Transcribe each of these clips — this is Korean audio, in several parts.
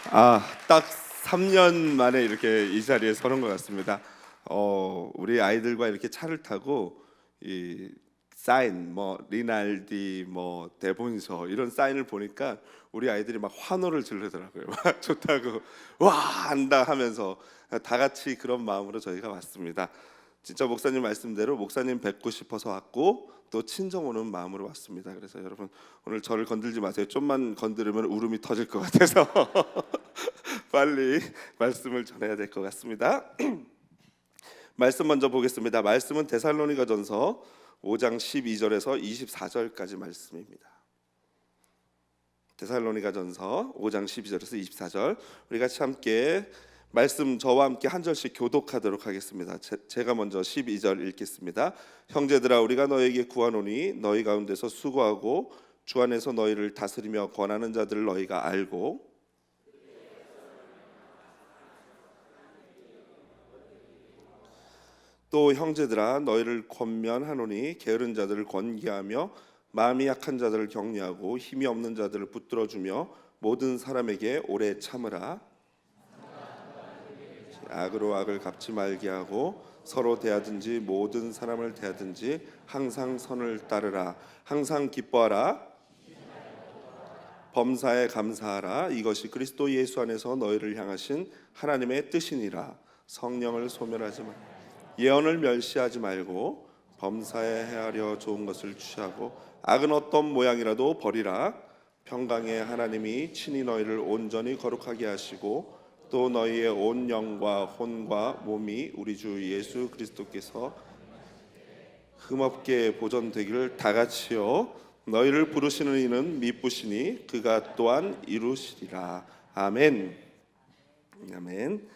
딱 3년 만에 이렇게 이 자리에 서는 것 같습니다. 우리 아이들과 이렇게 차를 타고 이 사인, 뭐 리날디, 뭐 대본서 이런 사인을 보니까 우리 아이들이 막 환호를 지르더라고요. 막 좋다고 와 한다 하면서 다 같이 그런 마음으로 저희가 왔습니다. 진짜 목사님 말씀대로 목사님 뵙고 싶어서 왔고 또 친정 오는 마음으로 왔습니다. 그래서 여러분 오늘 저를 건들지 마세요. 좀만 건드리면 울음이 터질 것 같아서 빨리 말씀을 전해야 될 것 같습니다. 말씀 먼저 보겠습니다. 말씀은 데살로니가전서 5장 12절에서 24절까지 말씀입니다. 데살로니가전서 5장 12절에서 24절 우리 같이 함께 말씀 저와 함께 한 절씩 교독하도록 하겠습니다. 제가 먼저 12절 읽겠습니다. 형제들아 우리가 너에게 구하노니 너희 가운데서 수고하고 주 안에서 너희를 다스리며 권하는 자들을 너희가 알고 또 형제들아 너희를 권면하노니 게으른 자들을 권기하며 마음이 약한 자들을 격려하고 힘이 없는 자들을 붙들어주며 모든 사람에게 오래 참으라. 악으로 악을 갚지 말게 하고 서로 대하든지 모든 사람을 대하든지 항상 선을 따르라. 항상 기뻐하라. 범사에 감사하라. 이것이 그리스도 예수 안에서 너희를 향하신 하나님의 뜻이니라. 성령을 소멸하지 마. 예언을 멸시하지 말고 범사에 헤아려 좋은 것을 취하고 악은 어떤 모양이라도 버리라. 평강의 하나님이 친히 너희를 온전히 거룩하게 하시고 또 너희의 온 영과 혼과 몸이 우리 주 예수 그리스도께서 흠없게 보존되기를 다 같이요 너희를 부르시는 이는 미쁘시니 그가 또한 이루시리라. 아멘. 아멘.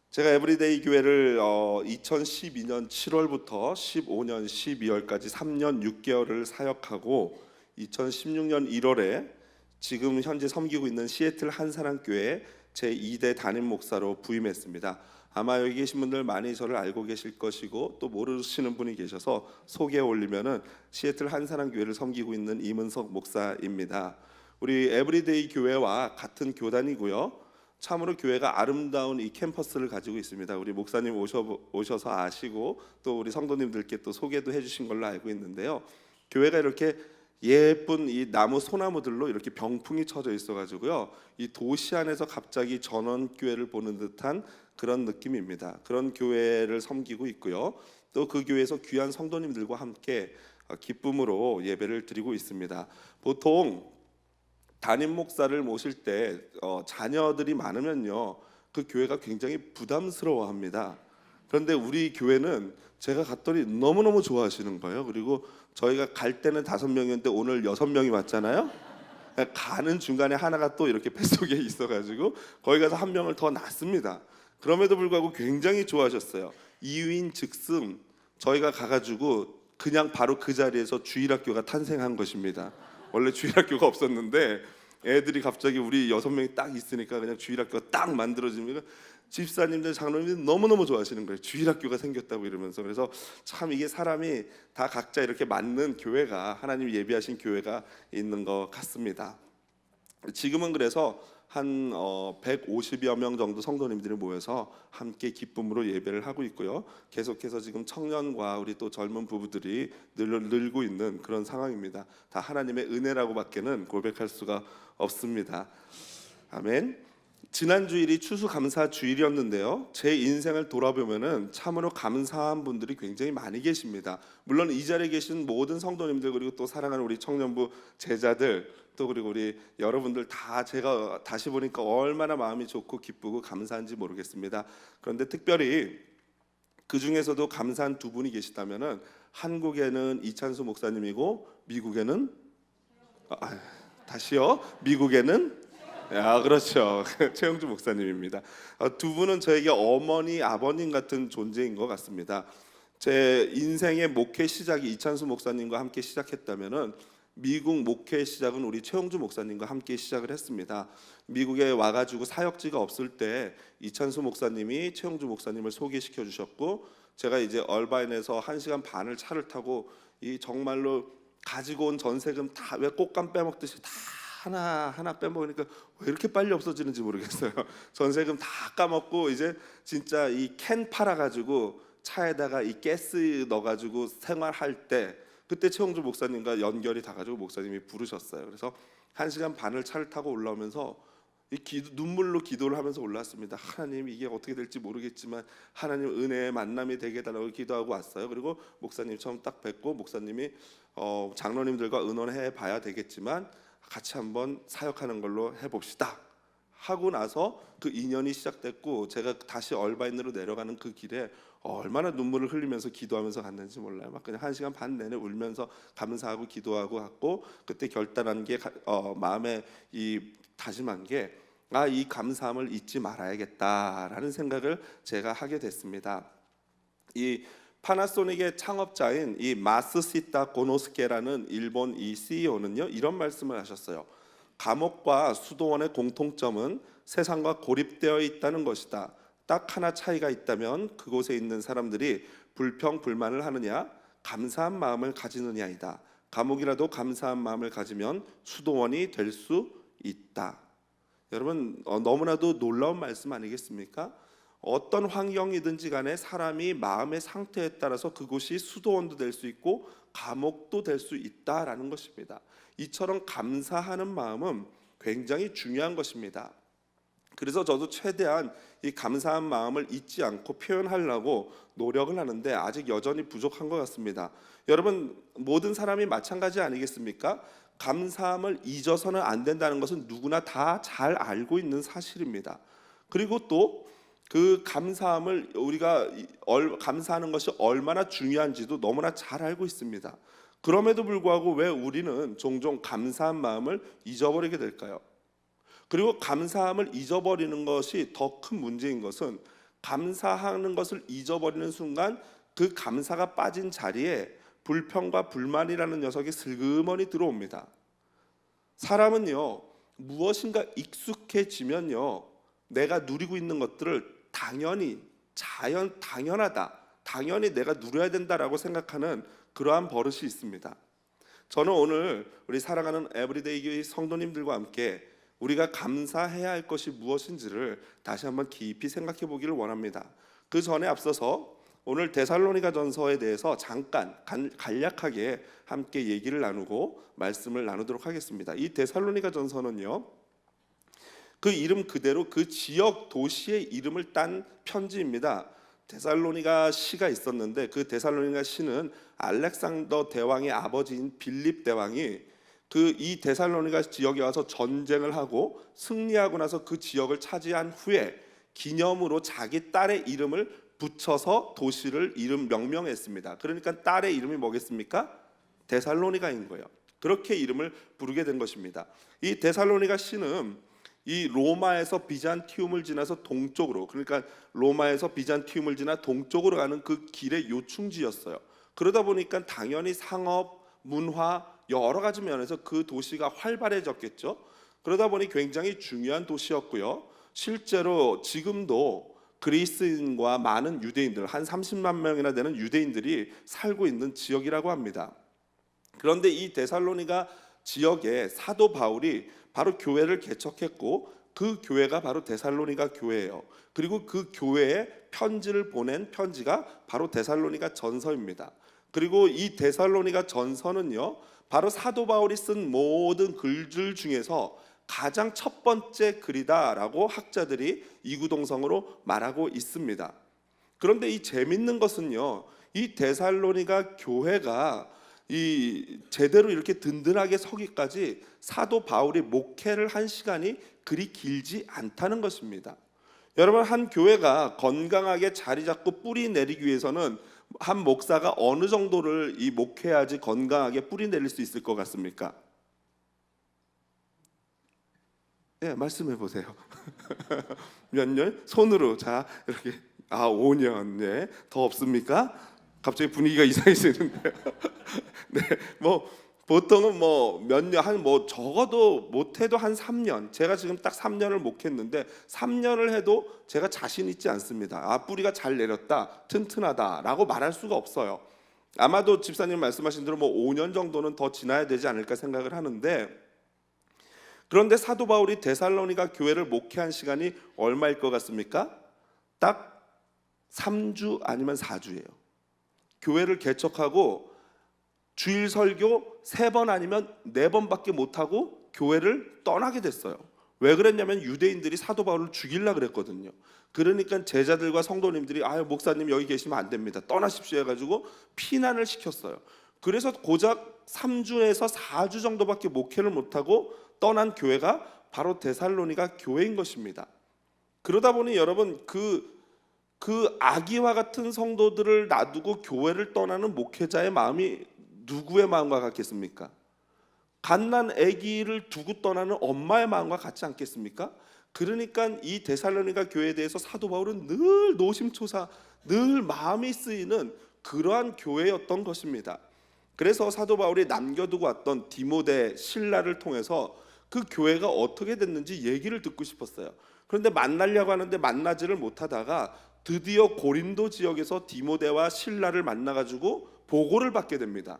제가 에브리데이 교회를 2012년 7월부터 15년 12월까지 3년 6개월을 사역하고 2016년 1월에 지금 현재 섬기고 있는 시애틀 한사랑교회 제2대 담임 목사로 부임했습니다. 아마 여기 계신 분들 많이 저를 알고 계실 것이고 또 모르시는 분이 계셔서 소개 올리면은 시애틀 한사랑교회를 섬기고 있는 이문석 목사입니다. 우리 에브리데이 교회와 같은 교단이고요. 참으로 교회가 아름다운 이 캠퍼스를 가지고 있습니다. 우리 목사님 오셔서 아시고 또 우리 성도님들께 또 소개도 해주신 걸로 알고 있는데요. 교회가 이렇게 예쁜 이 나무 소나무들로 이렇게 병풍이 쳐져 있어가지고요. 이 도시 안에서 갑자기 전원교회를 보는 듯한 그런 느낌입니다. 그런 교회를 섬기고 있고요. 또 그 교회에서 귀한 성도님들과 함께 기쁨으로 예배를 드리고 있습니다. 보통 담임 목사를 모실 때 자녀들이 많으면요 그 교회가 굉장히 부담스러워합니다. 그런데 우리 교회는 제가 갔더니 너무너무 좋아하시는 거예요. 그리고 저희가 갈 때는 5명이었는데 오늘 6명이 왔잖아요. 가는 중간에 하나가 또 이렇게 뱃속에 있어가지고 거기 가서 한 명을 더 낳습니다. 그럼에도 불구하고 굉장히 좋아하셨어요. 이유인 즉슨 저희가 가가지고 그냥 바로 그 자리에서 주일학교가 탄생한 것입니다. 원래 주일학교가 없었는데 애들이 갑자기 우리 6명이 딱 있으니까 그냥 주일학교가 딱 만들어지니까 집사님들 장로님들 너무너무 좋아하시는 거예요. 주일학교가 생겼다고 이러면서. 그래서 참 이게 사람이 다 각자 이렇게 맞는 교회가 하나님 예비하신 교회가 있는 것 같습니다. 지금은 그래서 한 150여 명 정도 성도님들이 모여서 함께 기쁨으로 예배를 하고 있고요. 계속해서 지금 청년과 우리 또 젊은 부부들이 늘고 있는 그런 상황입니다. 다 하나님의 은혜라고밖에는 고백할 수가 없습니다. 아멘. 지난 주일이 추수감사 주일이었는데요. 제 인생을 돌아보면은 참으로 감사한 분들이 굉장히 많이 계십니다. 물론 이 자리에 계신 모든 성도님들 그리고 또 사랑하는 우리 청년부 제자들 또 그리고 우리 여러분들 다 제가 다시 보니까 얼마나 마음이 좋고 기쁘고 감사한지 모르겠습니다. 그런데 특별히 그 중에서도 감사한 두 분이 계시다면은 한국에는 이찬수 목사님이고 미국에는 다시요. 미국에는 그렇죠. 최영주 목사님입니다. 두 분은 저에게 어머니, 아버님 같은 존재인 것 같습니다. 제 인생의 목회 시작이 이찬수 목사님과 함께 시작했다면은 미국 목회 시작은 우리 최영주 목사님과 함께 시작을 했습니다. 미국에 와가지고 사역지가 없을 때 이찬수 목사님이 최영주 목사님을 소개시켜 주셨고 제가 이제 얼바인에서 1시간 반을 차를 타고 이 정말로 가지고 온 전세금 다 왜 꽃감 빼먹듯이 다 하나 빼먹으니까 왜 이렇게 빨리 없어지는지 모르겠어요. 전세금 다 까먹고 이제 진짜 이 캔 팔아가지고 차에다가 이 가스 넣어가지고 생활할 때, 그때 최홍주 목사님과 연결이 닿아가지고 목사님이 부르셨어요. 그래서 1시간 반을 차를 타고 올라오면서 눈물로 기도를 하면서 올랐습니다. 하나님, 이게 어떻게 될지 모르겠지만 하나님 은혜의 만남이 되게 해달라고 기도하고 왔어요. 그리고 목사님 처음 딱 뵙고 목사님이 장로님들과 의논해 봐야 되겠지만 같이 한번 사역하는 걸로 해봅시다 하고 나서 그 인연이 시작됐고, 제가 다시 얼바인으로 내려가는 그 길에 얼마나 눈물을 흘리면서 기도하면서 갔는지 몰라요. 막 그냥 1시간 반 내내 울면서 감사하고 기도하고 갔고, 그때 결단한 게 마음에 이 다짐한 게 이 감사함을 잊지 말아야겠다라는 생각을 제가 하게 됐습니다. 이 파나소닉의 창업자인 이 마스시타 고노스케라는 일본 이 CEO는요 이런 말씀을 하셨어요. 감옥과 수도원의 공통점은 세상과 고립되어 있다는 것이다. 딱 하나 차이가 있다면 그곳에 있는 사람들이 불평 불만을 하느냐, 감사한 마음을 가지느냐이다. 감옥이라도 감사한 마음을 가지면 수도원이 될 수 있다. 여러분, 너무나도 놀라운 말씀 아니겠습니까? 어떤 환경이든지 간에 사람이 마음의 상태에 따라서 그곳이 수도원도 될 수 있고 감옥도 될 수 있다라는 것입니다. 이처럼 감사하는 마음은 굉장히 중요한 것입니다. 그래서 저도 최대한 이 감사한 마음을 잊지 않고 표현하려고 노력을 하는데 아직 여전히 부족한 것 같습니다. 여러분, 모든 사람이 마찬가지 아니겠습니까? 감사함을 잊어서는 안 된다는 것은 누구나 다 잘 알고 있는 사실입니다. 그리고 또 그 감사함을 우리가 감사하는 것이 얼마나 중요한지도 너무나 잘 알고 있습니다. 그럼에도 불구하고 왜 우리는 종종 감사한 마음을 잊어버리게 될까요? 그리고 감사함을 잊어버리는 것이 더 큰 문제인 것은, 감사하는 것을 잊어버리는 순간 그 감사가 빠진 자리에 불평과 불만이라는 녀석이 슬그머니 들어옵니다. 사람은요, 무엇인가 익숙해지면요, 내가 누리고 있는 것들을 당연하다, 당연히 내가 누려야 된다라고 생각하는 그러한 버릇이 있습니다. 저는 오늘 우리 사랑하는 에브리데이 교회 성도님들과 함께 우리가 감사해야 할 것이 무엇인지를 다시 한번 깊이 생각해 보기를 원합니다. 그 전에 앞서서 오늘 데살로니가 전서에 대해서 잠깐 간략하게 함께 얘기를 나누고 말씀을 나누도록 하겠습니다. 이 데살로니가 전서는요, 그 이름 그대로 그 지역 도시의 이름을 딴 편지입니다. 데살로니가 시가 있었는데 그 데살로니가 시는 알렉산더 대왕의 아버지인 빌립 대왕이 그 이 데살로니가 지역에 와서 전쟁을 하고 승리하고 나서 그 지역을 차지한 후에 기념으로 자기 딸의 이름을 붙여서 도시를 이름 명명했습니다. 그러니까 딸의 이름이 뭐겠습니까? 데살로니가인 거예요. 그렇게 이름을 부르게 된 것입니다. 이 데살로니가 시는 이 로마에서 비잔티움을 지나서 동쪽으로, 그러니까 로마에서 비잔티움을 지나 동쪽으로 가는 그 길의 요충지였어요. 그러다 보니까 당연히 상업, 문화 여러 가지 면에서 그 도시가 활발해졌겠죠. 그러다 보니 굉장히 중요한 도시였고요. 실제로 지금도 그리스인과 많은 유대인들, 한 30만 명이나 되는 유대인들이 살고 있는 지역이라고 합니다. 그런데 이 데살로니가 지역에 사도 바울이 바로 교회를 개척했고 그 교회가 바로 데살로니가 교회예요. 그리고 그 교회에 편지를 보낸 편지가 바로 데살로니가 전서입니다. 그리고 이 데살로니가 전서는요, 바로 사도 바울이 쓴 모든 글들 중에서 가장 첫 번째 글이다라고 학자들이 이구동성으로 말하고 있습니다. 그런데 이 재밌는 것은요, 이 데살로니가 교회가 이 제대로 이렇게 든든하게 서기까지 사도 바울이 목회를 한 시간이 그리 길지 않다는 것입니다. 여러분, 한 교회가 건강하게 자리 잡고 뿌리 내리기 위해서는 한 목사가 어느 정도를 이 목회해야지 건강하게 뿌리 내릴 수 있을 것 같습니까? 네, 말씀해 보세요. 몇 년? 손으로. 자, 이렇게 5년. 네. 더 없습니까? 갑자기 분위기가 이상해지는데. 네, 뭐 보통은 뭐 몇 년, 한 뭐 적어도 못해도 한 3년. 제가 지금 딱 3년을 목했는데 3년을 해도 제가 자신 있지 않습니다. 뿌리가 잘 내렸다, 튼튼하다라고 말할 수가 없어요. 아마도 집사님 말씀하신 대로 뭐 5년 정도는 더 지나야 되지 않을까 생각을 하는데, 그런데 사도 바울이 데살로니가 교회를 목회한 시간이 얼마일 것 같습니까? 딱 3주 아니면 4주예요. 교회를 개척하고 주일 설교 3번 아니면 4번밖에 못하고 교회를 떠나게 됐어요. 왜 그랬냐면 유대인들이 사도 바울을 죽이려고 그랬거든요. 그러니까 제자들과 성도님들이 아유 목사님 여기 계시면 안 됩니다, 떠나십시오 해가지고 피난을 시켰어요. 그래서 고작 3주에서 4주 정도밖에 목회를 못하고 떠난 교회가 바로 데살로니가 교회인 것입니다. 그러다 보니 여러분 그 아기와 같은 성도들을 놔두고 교회를 떠나는 목회자의 마음이 누구의 마음과 같겠습니까? 갓난 아기를 두고 떠나는 엄마의 마음과 같지 않겠습니까? 그러니까 이 데살로니가 교회에 대해서 사도 바울은 늘 노심초사, 늘 마음이 쓰이는 그러한 교회였던 것입니다. 그래서 사도 바울이 남겨두고 왔던 디모데, 실라를 통해서 그 교회가 어떻게 됐는지 얘기를 듣고 싶었어요. 그런데 만나려고 하는데 만나지를 못하다가 드디어 고린도 지역에서 디모데와 실라를 만나가지고 보고를 받게 됩니다.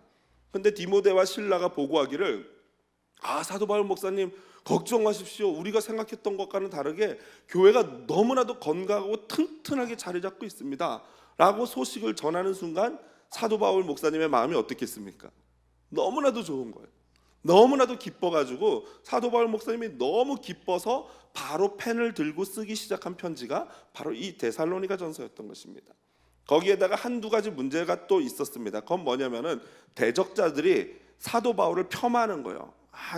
근데 디모데와 실라가 보고하기를 사도 바울 목사님 걱정 마십시오. 우리가 생각했던 것과는 다르게 교회가 너무나도 건강하고 튼튼하게 자리 잡고 있습니다 라고 소식을 전하는 순간 사도 바울 목사님의 마음이 어떻겠습니까? 너무나도 좋은 거예요. 너무나도 기뻐가지고 사도 바울 목사님이 너무 기뻐서 바로 펜을 들고 쓰기 시작한 편지가 바로 이 데살로니가 전서였던 것입니다. 거기에다가 한두 가지 문제가 또 있었습니다. 그건 뭐냐면은 대적자들이 사도 바울을 폄하하는 거예요.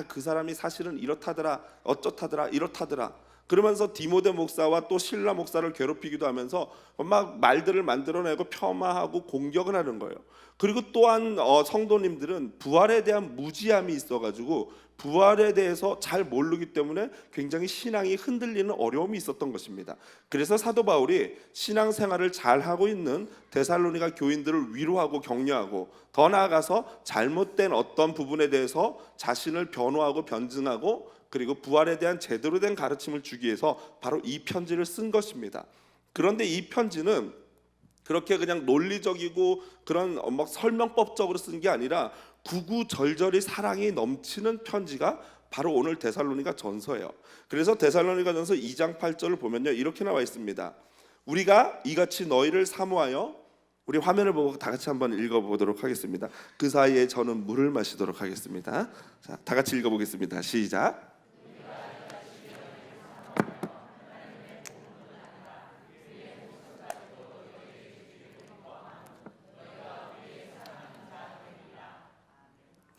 그 사람이 사실은 이렇다더라, 어쩌다더라, 이렇다더라. 그러면서 디모데 목사와 또 실라 목사를 괴롭히기도 하면서 막 말들을 만들어내고 폄하하고 공격을 하는 거예요. 그리고 또한 성도님들은 부활에 대한 무지함이 있어가지고 부활에 대해서 잘 모르기 때문에 굉장히 신앙이 흔들리는 어려움이 있었던 것입니다. 그래서 사도 바울이 신앙생활을 잘 하고 있는 데살로니가 교인들을 위로하고 격려하고 더 나아가서 잘못된 어떤 부분에 대해서 자신을 변호하고 변증하고 그리고 부활에 대한 제대로 된 가르침을 주기 위해서 바로 이 편지를 쓴 것입니다. 그런데 이 편지는 그렇게 그냥 논리적이고 그런 막 설명법적으로 쓴 게 아니라 구구절절히 사랑이 넘치는 편지가 바로 오늘 데살로니가 전서예요. 그래서 데살로니가 전서 2장 8절을 보면요, 이렇게 나와 있습니다. 우리가 이같이 너희를 사모하여, 우리 화면을 보고 다 같이 한번 읽어보도록 하겠습니다. 그 사이에 저는 물을 마시도록 하겠습니다. 자, 다 같이 읽어보겠습니다. 시작.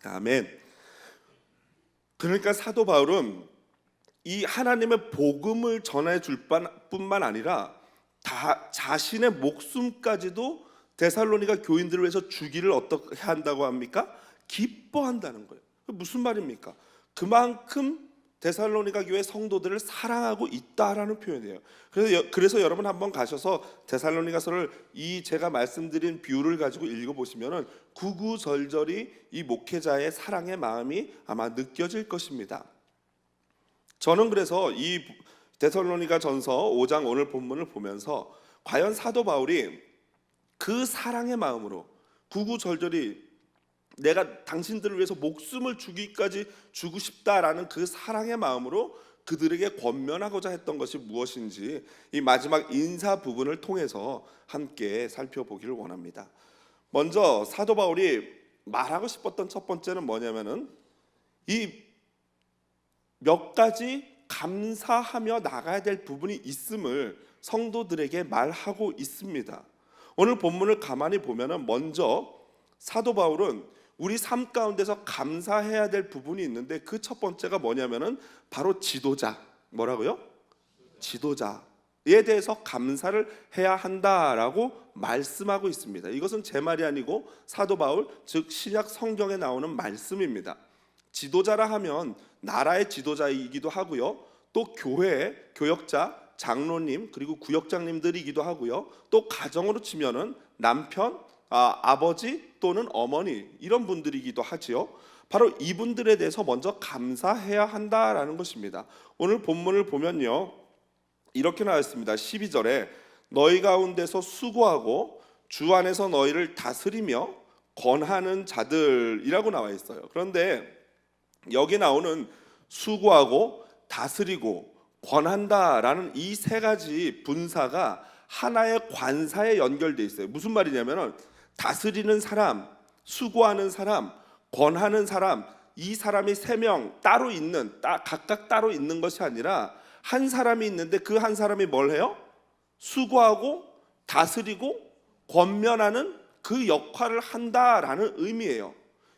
아멘. 그러니까 사도 바울은 이 하나님의 복음을 전해 줄 뿐만 아니라 다 자신의 목숨까지도 데살로니가 교인들을 위해서 주기를 어떻게 한다고 합니까? 기뻐한다는 거예요. 무슨 말입니까? 그만큼 데살로니가 교회 성도들을 사랑하고 있다라는 표현이에요. 그래서 여러분 한번 가셔서 데살로니가서를 이 제가 말씀드린 비유를 가지고 읽어보시면은 구구절절히 이 목회자의 사랑의 마음이 아마 느껴질 것입니다. 저는 그래서 이 데살로니가 전서 5장 오늘 본문을 보면서 과연 사도 바울이 그 사랑의 마음으로 구구절절히 내가 당신들을 위해서 목숨을 주기까지 주고 싶다라는 그 사랑의 마음으로 그들에게 권면하고자 했던 것이 무엇인지 이 마지막 인사 부분을 통해서 함께 살펴보기를 원합니다. 먼저 사도 바울이 말하고 싶었던 첫 번째는 뭐냐면은 이 몇 가지 감사하며 나가야 될 부분이 있음을 성도들에게 말하고 있습니다. 오늘 본문을 가만히 보면은 먼저 사도 바울은 우리 삶 가운데서 감사해야 될 부분이 있는데 그 첫 번째가 뭐냐면은 바로 지도자. 뭐라고요? 지도자에 대해서 감사를 해야 한다라고 말씀하고 있습니다. 이것은 제 말이 아니고 사도 바울, 즉 신약 성경에 나오는 말씀입니다. 지도자라 하면 나라의 지도자이기도 하고요, 또 교회의 교역자, 장로님 그리고 구역장님들이기도 하고요, 또 가정으로 치면은 남편, 아버지 또는 어머니 이런 분들이기도 하지요. 바로 이분들에 대해서 먼저 감사해야 한다라는 것입니다. 오늘 본문을 보면요, 이렇게 나와 있습니다. 12절에 너희 가운데서 수고하고 주 안에서 너희를 다스리며 권하는 자들이라고 나와 있어요. 그런데 여기 나오는 수고하고 다스리고 권한다라는 이 세 가지 분사가 하나의 관사에 연결돼 있어요. 무슨 말이냐면은 다스리는 사람, 수고하는 사람, 권하는 사람, 이 사람이 세 명 따로 있는 각각 따로 있는 것이 아니라 한 사람이 있는데 그 한 사람이 뭘 해요? 수고하고 다스리고 권면하는 그 역할을 한다라는 의미예요.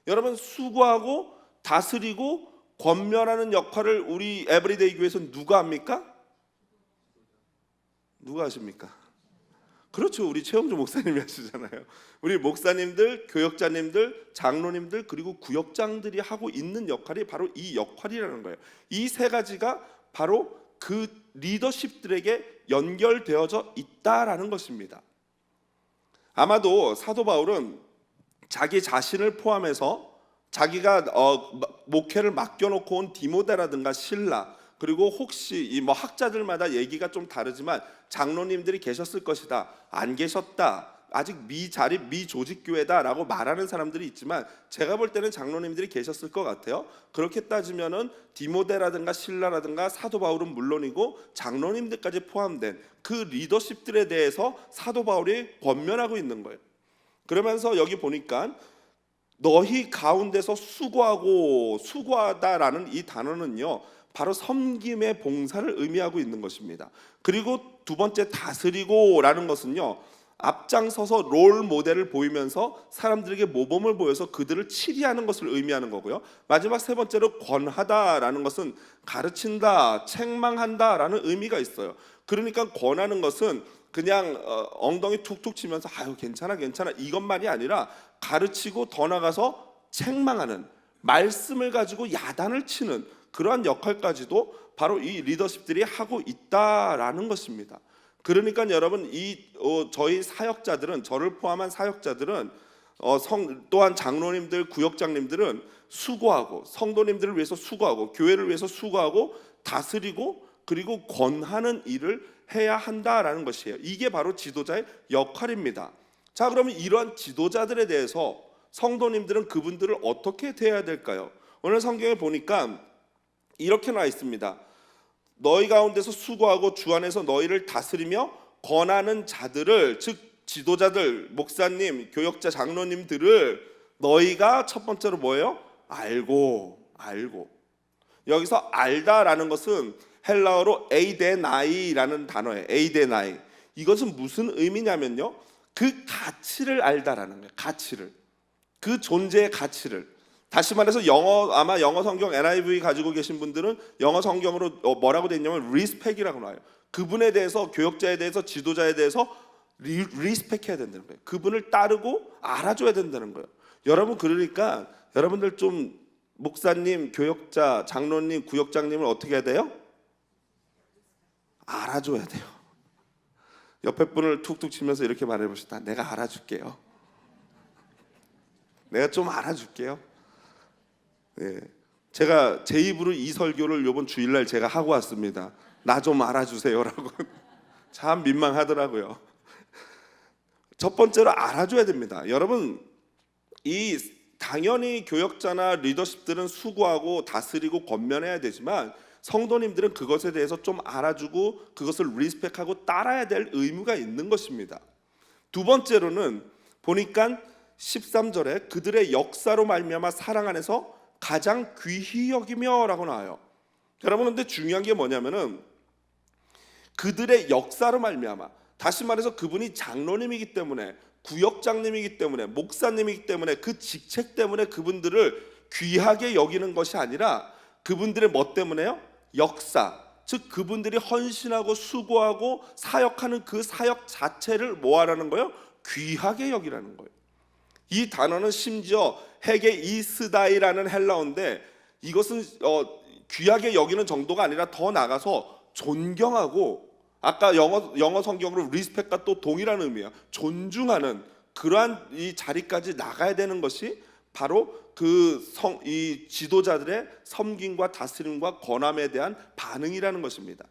여러분, 수고하고 다스리고 권면하는 역할을 우리 에브리데이 교회에서 누가 합니까? 누가 하십니까? 그렇죠. 우리 최영주 목사님이 하시잖아요. 우리 목사님들, 교역자님들, 장로님들 그리고 구역장들이 하고 있는 역할이 바로 이 역할이라는 거예요. 이 세 가지가 바로 그 리더십들에게 연결되어져 있다라는 것입니다. 아마도 사도 바울은 자기 자신을 포함해서 자기가 목회를 맡겨놓고 온 디모데라든가 실라, 그리고 혹시 이 학자들마다 얘기가 좀 다르지만 장로님들이 계셨을 것이다, 안 계셨다, 아직 미조직 교회다라고 말하는 사람들이 있지만 제가 볼 때는 장로님들이 계셨을 것 같아요. 그렇게 따지면은 디모데라든가 실라라든가 사도 바울은 물론이고 장로님들까지 포함된 그 리더십들에 대해서 사도 바울이 권면하고 있는 거예요. 그러면서 여기 보니까 너희 가운데서 수고하다라는 이 단어는요, 바로 섬김의 봉사를 의미하고 있는 것입니다. 그리고 두 번째 다스리고라는 것은요, 앞장서서 롤 모델을 보이면서 사람들에게 모범을 보여서 그들을 치리하는 것을 의미하는 거고요. 마지막 세 번째로 권하다라는 것은 가르친다, 책망한다라는 의미가 있어요. 그러니까 권하는 것은 그냥 엉덩이 툭툭 치면서 아유 괜찮아 이것만이 아니라 가르치고 더 나가서 책망하는, 말씀을 가지고 야단을 치는 그러한 역할까지도 바로 이 리더십들이 하고 있다라는 것입니다. 그러니까 여러분, 저희 사역자들은, 저를 포함한 사역자들은 또한 장로님들, 구역장님들은 수고하고 성도님들을 위해서 수고하고 교회를 위해서 수고하고 다스리고 그리고 권하는 일을 해야 한다라는 것이에요. 이게 바로 지도자의 역할입니다. 자, 그러면 이러한 지도자들에 대해서 성도님들은 그분들을 어떻게 대해야 될까요? 오늘 성경에 보니까 이렇게 나와 있습니다. 너희 가운데서 수고하고 주 안에서 너희를 다스리며 권하는 자들을, 즉 지도자들, 목사님, 교역자, 장로님들을 너희가 첫 번째로 뭐예요? 알고. 여기서 알다라는 것은 헬라어로 에이데나이라는 단어예요. 에이데나이. 이것은 무슨 의미냐면요, 그 가치를 알다라는 거예요. 가치를, 그 존재의 가치를. 다시 말해서 아마 영어 성경 NIV 가지고 계신 분들은 영어 성경으로 뭐라고 돼 있냐면 리스펙이라고 나와요. 그분에 대해서, 교역자에 대해서, 지도자에 대해서 리스펙해야 된다는 거예요. 그분을 따르고 알아줘야 된다는 거예요. 여러분, 그러니까 여러분들 좀 목사님, 교역자, 장로님, 구역장님을 어떻게 해야 돼요? 알아줘야 돼요. 옆에 분을 툭툭 치면서 이렇게 말해봅시다. 내가 알아줄게요. 내가 좀 알아줄게요. 네. 제가 제 입으로 이 설교를 이번 주일날 제가 하고 왔습니다. 나 좀 알아주세요라고. 참 민망하더라고요. 첫 번째로 알아줘야 됩니다. 여러분, 당연히 교역자나 리더십들은 수고하고 다스리고 권면해야 되지만 성도님들은 그것에 대해서 좀 알아주고 그것을 리스펙하고 따라야 될 의무가 있는 것입니다. 두 번째로는 보니까 13절에 그들의 역사로 말미암아 사랑 안에서 가장 귀히 여기며 라고 나와요. 여러분, 근데 중요한 게 뭐냐면은 그들의 역사로 말미암아, 다시 말해서 그분이 장로님이기 때문에, 구역장님이기 때문에, 목사님이기 때문에, 그 직책 때문에 그분들을 귀하게 여기는 것이 아니라 그분들의 뭐 때문에요? 역사, 즉 그분들이 헌신하고 수고하고 사역하는 그 사역 자체를 뭐 하라는 거예요? 귀하게 여기라는 거예요. 이 단어는 심지어 헤게 이스다이라는 헬라어인데 이것은 귀하게 여기는 정도가 아니라 더 나가서 존경하고, 아까 영어 성경으로 리스펙과 또 동일한 의미야. 존중하는 그러한 이 자리까지 나가야 되는 것이 바로 이 지도자들의 섬김과 다스림과 권함에 대한 반응이라는 것입니다.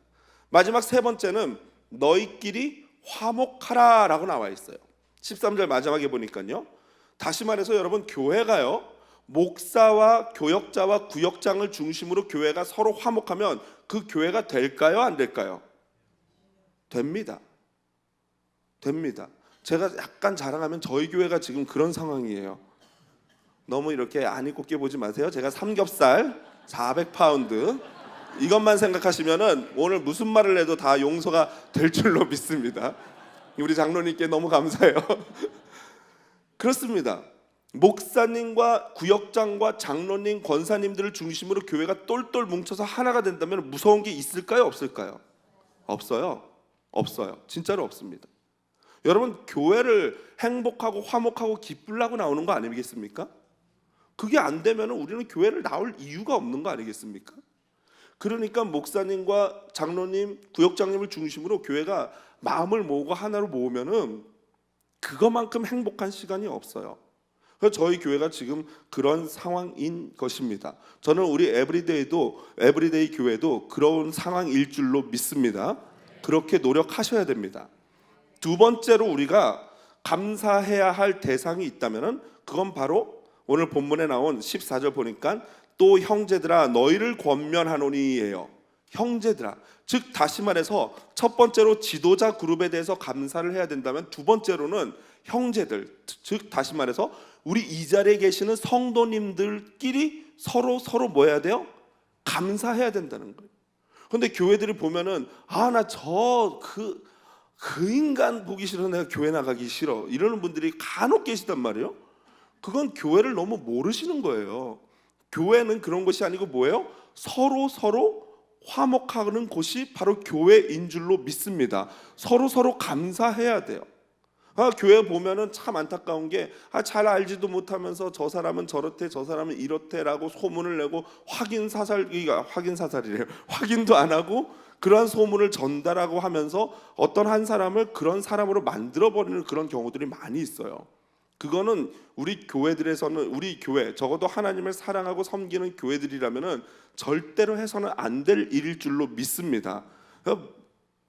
마지막 세 번째는 너희끼리 화목하라라고 나와 있어요. 13절 마지막에 보니까요. 다시 말해서 여러분, 교회가요, 목사와 교역자와 구역장을 중심으로 교회가 서로 화목하면 그 교회가 될까요? 안 될까요? 됩니다. 됩니다. 제가 약간 자랑하면 저희 교회가 지금 그런 상황이에요. 너무 이렇게 안 입고 깨보지 마세요. 제가 삼겹살 400파운드 이것만 생각하시면은 오늘 무슨 말을 해도 다 용서가 될 줄로 믿습니다. 우리 장로님께 너무 감사해요. 그렇습니다. 목사님과 구역장과 장로님, 권사님들을 중심으로 교회가 똘똘 뭉쳐서 하나가 된다면 무서운 게 있을까요? 없을까요? 없어요. 없어요. 진짜로 없습니다. 여러분, 교회를 행복하고 화목하고 기쁘려고 나오는 거 아니겠습니까? 그게 안 되면 우리는 교회를 나올 이유가 없는 거 아니겠습니까? 그러니까 목사님과 장로님, 구역장님을 중심으로 교회가 마음을 모으고 하나로 모으면은 그것만큼 행복한 시간이 없어요. 그래서 저희 교회가 지금 그런 상황인 것입니다. 저는 우리 에브리데이 교회도 그런 상황일 줄로 믿습니다. 그렇게 노력하셔야 됩니다. 두 번째로 우리가 감사해야 할 대상이 있다면은 그건 바로 오늘 본문에 나온 14절 보니까 또 형제들아 너희를 권면하노니예요. 형제들아, 즉 다시 말해서 첫 번째로 지도자 그룹에 대해서 감사를 해야 된다면 두 번째로는 형제들, 즉 다시 말해서 우리 이 자리에 계시는 성도님들끼리 서로 뭐 해야 돼요? 감사해야 된다는 거예요. 그런데 교회들이 보면은 나 그 인간 보기 싫어, 내가 교회 나가기 싫어 이러는 분들이 간혹 계시단 말이에요. 그건 교회를 너무 모르시는 거예요. 교회는 그런 것이 아니고 뭐예요? 서로 화목하는 곳이 바로 교회인 줄로 믿습니다. 서로 감사해야 돼요. 교회 보면은 참 안타까운 게 잘 알지도 못하면서 저 사람은 저렇대, 저 사람은 이렇대라고 소문을 내고 확인도 안 하고 그러한 소문을 전달하고 하면서 어떤 한 사람을 그런 사람으로 만들어버리는 그런 경우들이 많이 있어요. 그거는 우리 교회들에서는, 우리 교회 적어도 하나님을 사랑하고 섬기는 교회들이라면은 절대로 해서는 안 될 일일 줄로 믿습니다.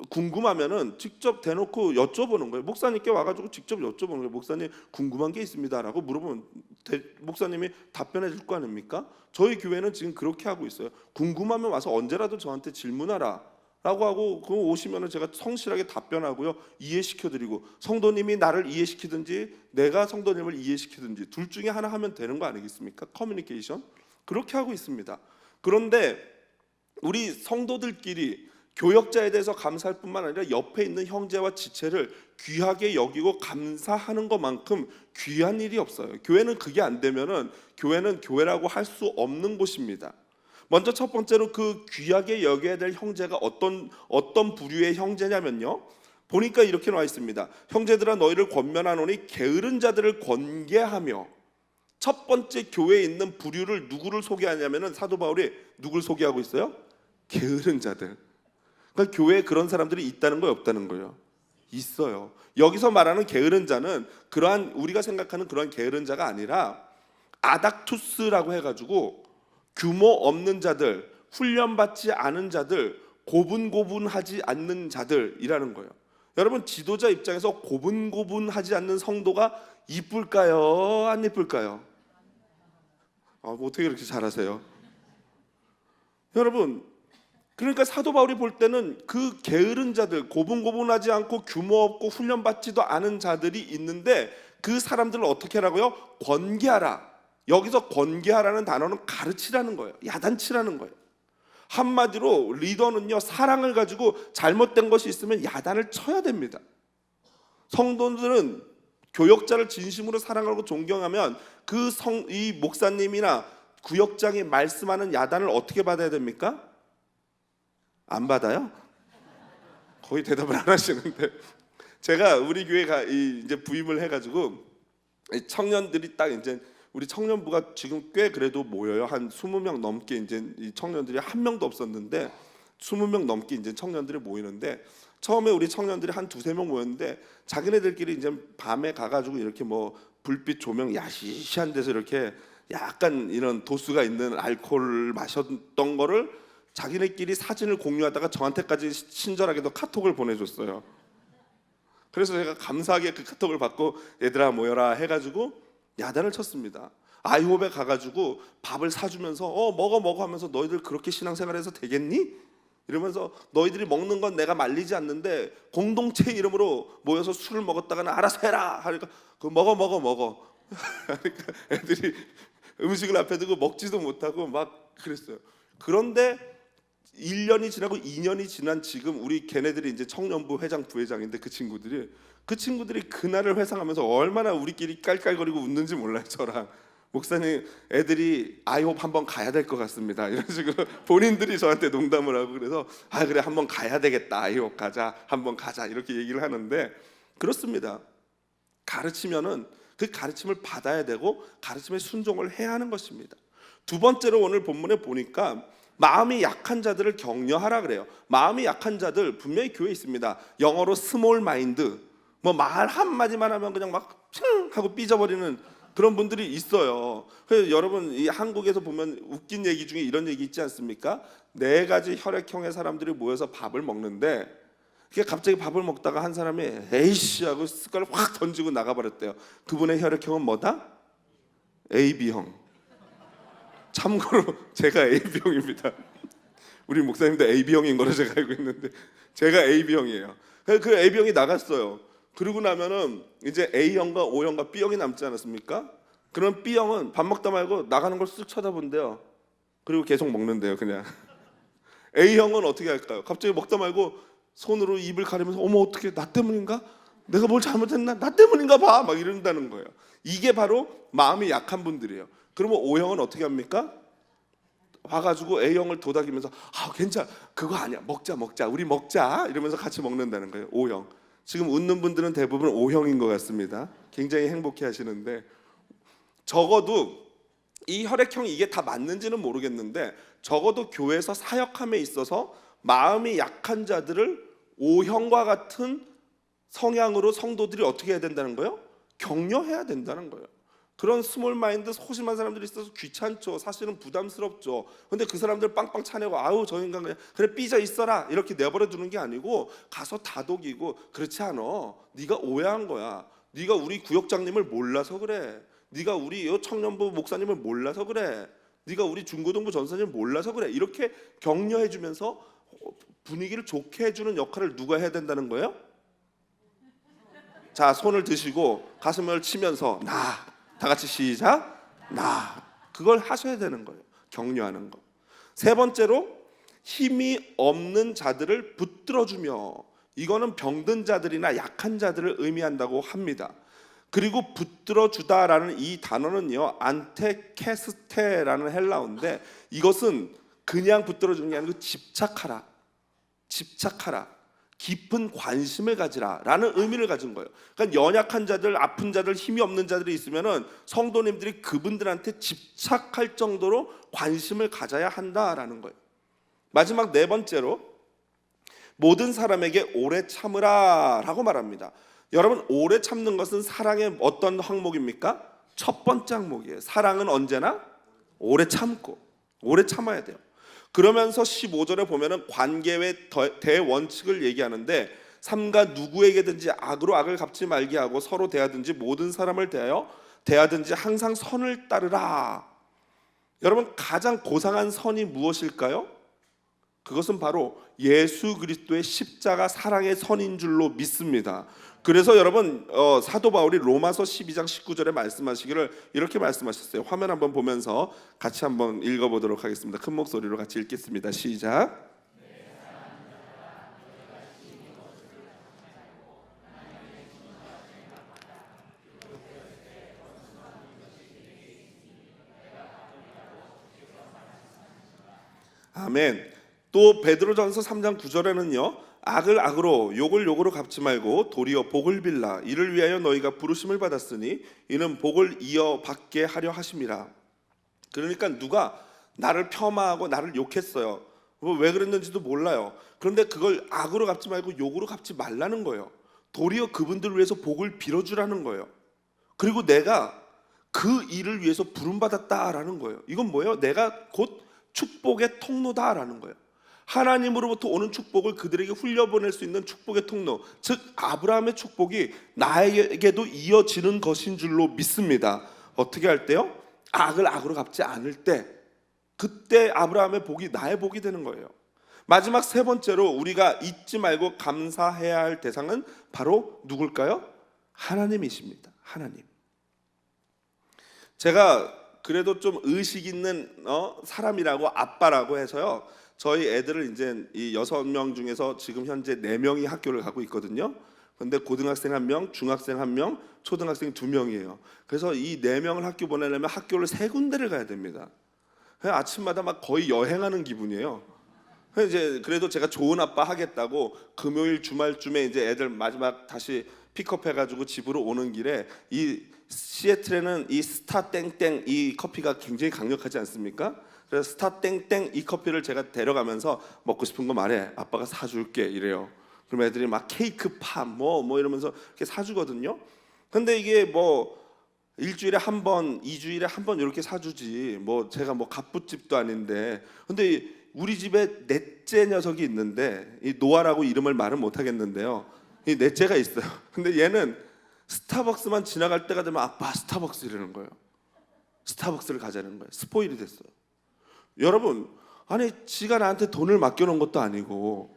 궁금하면은 직접 대놓고 여쭤보는 거예요. 목사님께 와가지고 직접 여쭤보는 거예요. 목사님 궁금한 게 있습니다라고 물어보면 목사님이 답변해 줄 거 아닙니까? 저희 교회는 지금 그렇게 하고 있어요. 궁금하면 와서 언제라도 저한테 질문하라 라고 하고 그 오시면은 제가 성실하게 답변하고요, 이해시켜드리고 성도님이 나를 이해시키든지 내가 성도님을 이해시키든지 둘 중에 하나 하면 되는 거 아니겠습니까? 커뮤니케이션 그렇게 하고 있습니다. 그런데 우리 성도들끼리 교역자에 대해서 감사할 뿐만 아니라 옆에 있는 형제와 지체를 귀하게 여기고 감사하는 것만큼 귀한 일이 없어요. 교회는 그게 안 되면은 교회는 교회라고 할 수 없는 곳입니다. 먼저 첫 번째로 그 귀하게 여겨야 될 형제가 어떤 부류의 형제냐면요, 보니까 이렇게 나와 있습니다. 형제들아 너희를 권면하노니 게으른 자들을 권계하며. 첫 번째 교회에 있는 부류를 누구를 소개하냐면은 사도 바울이 누굴 소개하고 있어요? 게으른 자들. 그러니까 교회에 그런 사람들이 있다는 거예요, 없다는 거예요? 있어요. 여기서 말하는 게으른 자는 그러한 우리가 생각하는 그런 게으른 자가 아니라 아닥투스라고 해가지고 규모 없는 자들, 훈련받지 않은 자들, 고분고분하지 않는 자들이라는 거예요. 여러분, 지도자 입장에서 고분고분하지 않는 성도가 이쁠까요? 안 이쁠까요? 어떻게 그렇게 잘하세요? 여러분, 그러니까 사도 바울이 볼 때는 그 게으른 자들, 고분고분하지 않고 규모 없고 훈련받지도 않은 자들이 있는데 그 사람들을 어떻게 하라고요? 권계하라. 여기서 권계하라는 단어는 가르치라는 거예요. 야단치라는 거예요. 한마디로 리더는요, 사랑을 가지고 잘못된 것이 있으면 야단을 쳐야 됩니다. 성도들은 교역자를 진심으로 사랑하고 존경하면 이 목사님이나 구역장이 말씀하는 야단을 어떻게 받아야 됩니까? 안 받아요? 거의 대답을 안 하시는데, 제가 우리 교회가 이제 부임을 해가지고 청년들이 딱 이제 우리 청년부가 지금 꽤 그래도 모여요. 한 20명 넘게 이제 이 청년들이 한 명도 없었는데 20명 넘게 이제 청년들이 모이는데, 처음에 우리 청년들이 한 두세 명 모였는데 자기네들끼리 이제 밤에 가가지고 이렇게 뭐 불빛 조명 야시시한 데서 이렇게 약간 이런 도수가 있는 알코올을 마셨던 거를 자기네끼리 사진을 공유하다가 저한테까지 친절하게도 카톡을 보내줬어요. 그래서 제가 감사하게 그 카톡을 받고 얘들아 모여라 해가지고 야단을 쳤습니다. 아이홉에 가가지고 밥을 사주면서 먹어 하면서 너희들 그렇게 신앙생활해서 되겠니? 이러면서 너희들이 먹는 건 내가 말리지 않는데 공동체 이름으로 모여서 술을 먹었다가는 알아서 해라 하니까 그 먹어 그러니까 애들이 음식을 앞에 두고 먹지도 못하고 막 그랬어요. 그런데 1년이 지나고 2년이 지난 지금 우리 걔네들이 이제 청년부 회장 부회장인데 그 친구들이 그날을 회상하면서 얼마나 우리끼리 깔깔거리고 웃는지 몰라요. 저랑 목사님 애들이 아이홉 한번 가야 될 것 같습니다 이런 식으로 본인들이 저한테 농담을 하고 그래서 그래 한번 가야 되겠다 아이홉 가자 한번 가자 이렇게 얘기를 하는데 그렇습니다. 가르치면은 그 가르침을 받아야 되고 가르침에 순종을 해야 하는 것입니다. 두 번째로 오늘 본문에 보니까 마음이 약한 자들을 격려하라 그래요. 마음이 약한 자들 분명히 교회에 있습니다. 영어로 스몰 마인드, 뭐 말 한마디만 하면 그냥 막 하고 삐져버리는 그런 분들이 있어요. 그래서 여러분 이 한국에서 보면 웃긴 얘기 중에 이런 얘기 있지 않습니까? 4가지 혈액형의 사람들이 모여서 밥을 먹는데 갑자기 밥을 먹다가 한 사람이 에이씨 하고 숟갈을 확 던지고 나가버렸대요. 그분의 혈액형은 뭐다? AB형. 참고로 제가 AB형입니다. 우리 목사님도 AB형인 거로 제가 알고 있는데 제가 AB형이에요. 그 AB형이 나갔어요. 그러고 나면은 이제 A형과 O형과 B형이 남지 않았습니까? 그럼 B형은 밥 먹다 말고 나가는 걸 쓱 쳐다본대요. 그리고 계속 먹는데요 그냥. A형은 어떻게 할까요? 갑자기 먹다 말고 손으로 입을 가리면서 어머 어떻게 나 때문인가? 내가 뭘 잘못했나? 나 때문인가 봐 막 이런다는 거예요. 이게 바로 마음이 약한 분들이에요. 그러면 O형은 어떻게 합니까? 와가지고 A형을 도닥이면서 괜찮아 그거 아니야 먹자 우리 먹자 이러면서 같이 먹는다는 거예요. O형. 지금 웃는 분들은 대부분 O형인 것 같습니다. 굉장히 행복해 하시는데 적어도 이 혈액형이 이게 다 맞는지는 모르겠는데 적어도 교회에서 사역함에 있어서 마음이 약한 자들을 O형과 같은 성향으로 성도들이 어떻게 해야 된다는 거예요? 격려해야 된다는 거예요. 그런 스몰 마인드 소심한 사람들이 있어서 귀찮죠. 사실은 부담스럽죠. 근데 그 사람들 빵빵 차내고 저 인간 그래 삐져 있어라 이렇게 내버려 두는 게 아니고 가서 다독이고 그렇지 않아. 네가 오해한 거야. 네가 우리 구역장님을 몰라서 그래. 네가 우리 청년부 목사님을 몰라서 그래. 네가 우리 중고등부 전사님을 몰라서 그래. 이렇게 격려해 주면서 분위기를 좋게 해주는 역할을 누가 해야 된다는 거예요? 자 손을 드시고 가슴을 치면서 다 같이 시작. 그걸 하셔야 되는 거예요. 격려하는 거. 세 번째로 힘이 없는 자들을 붙들어주며 이거는 병든 자들이나 약한 자들을 의미한다고 합니다. 그리고 붙들어주다라는 이 단어는요 안테케스테라는 헬라어인데 이것은 그냥 붙들어주는 게 아니고 집착하라 깊은 관심을 가지라 라는 의미를 가진 거예요. 그러니까 연약한 자들, 아픈 자들, 힘이 없는 자들이 있으면은 성도님들이 그분들한테 집착할 정도로 관심을 가져야 한다라는 거예요. 마지막 네 번째로 모든 사람에게 오래 참으라 라고 말합니다. 여러분 오래 참는 것은 사랑의 어떤 항목입니까? 첫 번째 항목이에요. 사랑은 언제나 오래 참고 오래 참아야 돼요. 그러면서 15절에 보면은 관계의 대원칙을 얘기하는데 삼가 누구에게든지 악으로 악을 갚지 말게 하고 서로 대하든지 모든 사람을 대하든지 항상 선을 따르라. 여러분 가장 고상한 선이 무엇일까요? 그것은 바로 예수 그리스도의 십자가 사랑의 선인 줄로 믿습니다. 그래서 여러분 사도 바울이 로마서 12장 19절에 말씀하시기를 이렇게 말씀하셨어요. 화면 한번 보면서 같이 한번 읽어보도록 하겠습니다. 큰 목소리로 같이 읽겠습니다. 시작. 아멘. 또 베드로전서 3장 9절에는요 악을 악으로 욕을 욕으로 갚지 말고 도리어 복을 빌라 이를 위하여 너희가 부르심을 받았으니 이는 복을 이어받게 하려 하심이라. 그러니까 누가 나를 폄하하고 나를 욕했어요. 왜 그랬는지도 몰라요. 그런데 그걸 악으로 갚지 말고 욕으로 갚지 말라는 거예요. 도리어 그분들을 위해서 복을 빌어주라는 거예요. 그리고 내가 그 일을 위해서 부름받았다라는 거예요. 이건 뭐예요? 내가 곧 축복의 통로다라는 거예요. 하나님으로부터 오는 축복을 그들에게 흘려보낼 수 있는 축복의 통로, 즉 아브라함의 축복이 나에게도 이어지는 것인 줄로 믿습니다. 어떻게 할 때요? 악을 악으로 갚지 않을 때, 그때 아브라함의 복이 나의 복이 되는 거예요. 마지막 세 번째로 우리가 잊지 말고 감사해야 할 대상은 바로 누굴까요? 하나님이십니다. 하나님. 제가 그래도 좀 의식 있는 사람이라고, 아빠라고 해서요, 저희 애들을 이제 이 6명 중에서 지금 현재 4명이 학교를 가고 있거든요. 근데 고등학생 1명, 중학생 1명, 초등학생 2명이에요. 그래서 이 4명을 학교 보내려면 학교를 3군데를 가야 됩니다. 아침마다 막 거의 여행하는 기분이에요. 이제 그래도 제가 좋은 아빠 하겠다고 금요일 주말쯤에 이제 애들 마지막 다시 픽업해가지고 집으로 오는 길에, 이 시애틀에는 이 스타 땡땡 이 커피가 굉장히 강력하지 않습니까? 그래서 스타 땡땡 이 커피를 제가 데려가면서 먹고 싶은 거 말해, 아빠가 사줄게 이래요. 그럼 애들이 막 케이크 팝 뭐 이러면서 이렇게 사주거든요. 근데 이게 뭐 일주일에 한 번, 2주일에 한 번 이렇게 사주지, 뭐 제가 뭐 갑부집도 아닌데. 근데 우리 집에 넷째 녀석이 있는데, 이 노아라고 이름을 말은 못 하겠는데요, 이 넷째가 있어요. 근데 얘는 스타벅스만 지나갈 때가 되면 아빠 스타벅스 이러는 거예요. 스타벅스를 가자는 거예요. 스포일이 됐어요. 여러분, 아니 지가 나한테 돈을 맡겨놓은 것도 아니고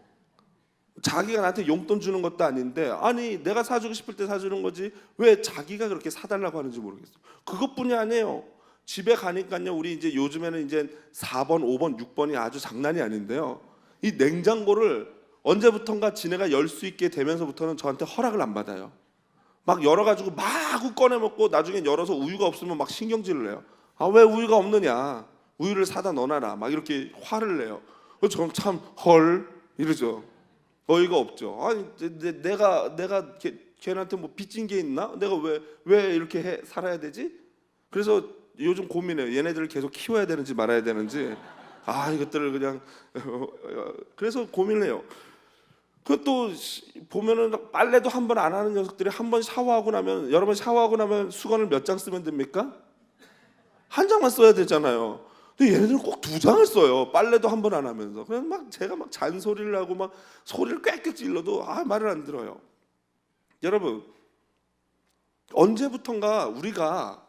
자기가 나한테 용돈 주는 것도 아닌데, 아니 내가 사주고 싶을 때 사주는 거지 왜 자기가 그렇게 사달라고 하는지 모르겠어요. 그것뿐이 아니에요. 집에 가니까요, 우리 이제 요즘에는 이제 4번, 5번, 6번이 아주 장난이 아닌데요, 이 냉장고를 언제부턴가 지네가 열 수 있게 되면서부터는 저한테 허락을 안 받아요. 막 열어가지고 마구 꺼내 먹고 나중에 열어서 우유가 없으면 막 신경질을 내요. 아, 왜 우유가 없느냐, 우유를 사다 넣어놔라, 막 이렇게 화를 내요. 저는 참 헐 이러죠. 어이가 없죠. 아니 내가 걔한테 뭐 빚진 게 있나? 내가 왜 이렇게 살아야 되지? 그래서 요즘 고민해요. 얘네들을 계속 키워야 되는지 말아야 되는지. 이것들을 그냥 그래서 고민을 해요. 그것도 보면은 빨래도 한 번 안 하는 녀석들이 한 번 샤워하고 나면, 여러분 샤워하고 나면 수건을 몇 장 쓰면 됩니까? 한 장만 써야 되잖아요. 근데 얘네들은 꼭 2장을 써요. 빨래도 한 번 안 하면서. 그래서 막 제가 막 잔소리를 하고 막 소리를 꽥꽥 질러도 말을 안 들어요. 여러분, 언제부턴가 우리가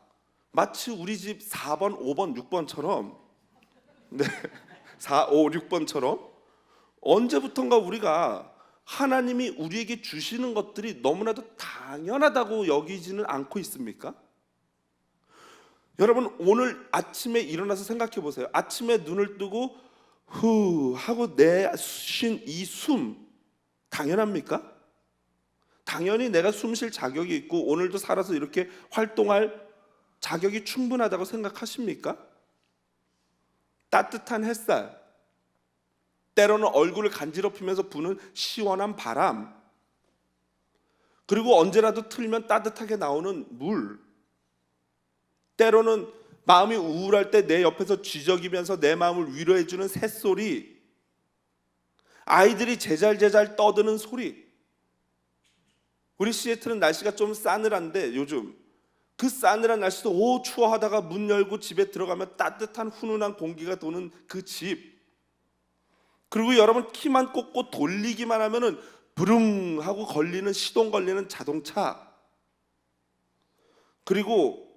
마치 우리 집 4번, 5번, 6번처럼 4, 5, 6번처럼 언제부턴가 우리가 하나님이 우리에게 주시는 것들이 너무나도 당연하다고 여기지는 않고 있습니까? 여러분, 오늘 아침에 일어나서 생각해 보세요. 아침에 눈을 뜨고 후 하고 내쉰 이 숨 당연합니까? 당연히 내가 숨 쉴 자격이 있고 오늘도 살아서 이렇게 활동할 자격이 충분하다고 생각하십니까? 따뜻한 햇살, 때로는 얼굴을 간지럽히면서 부는 시원한 바람, 그리고 언제라도 틀면 따뜻하게 나오는 물, 때로는 마음이 우울할 때 내 옆에서 쥐저기면서 내 마음을 위로해주는 새소리, 아이들이 제잘제잘 떠드는 소리. 우리 시애틀은 날씨가 좀 싸늘한데 요즘 그 싸늘한 날씨도 추워 하다가 문 열고 집에 들어가면 따뜻한 훈훈한 공기가 도는 그 집, 그리고 여러분 키만 꽂고 돌리기만 하면은 부릉 하고 걸리는, 시동 걸리는 자동차, 그리고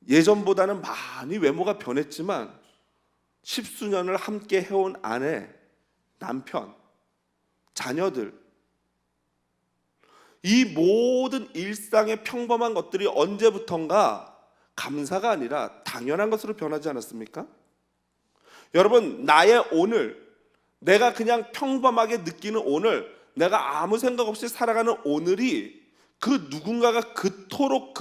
예전보다는 많이 외모가 변했지만 10수년을 함께 해온 아내, 남편, 자녀들, 이 모든 일상의 평범한 것들이 언제부턴가 감사가 아니라 당연한 것으로 변하지 않았습니까? 여러분, 나의 오늘, 내가 그냥 평범하게 느끼는 오늘, 내가 아무 생각 없이 살아가는 오늘이 그 누군가가 그토록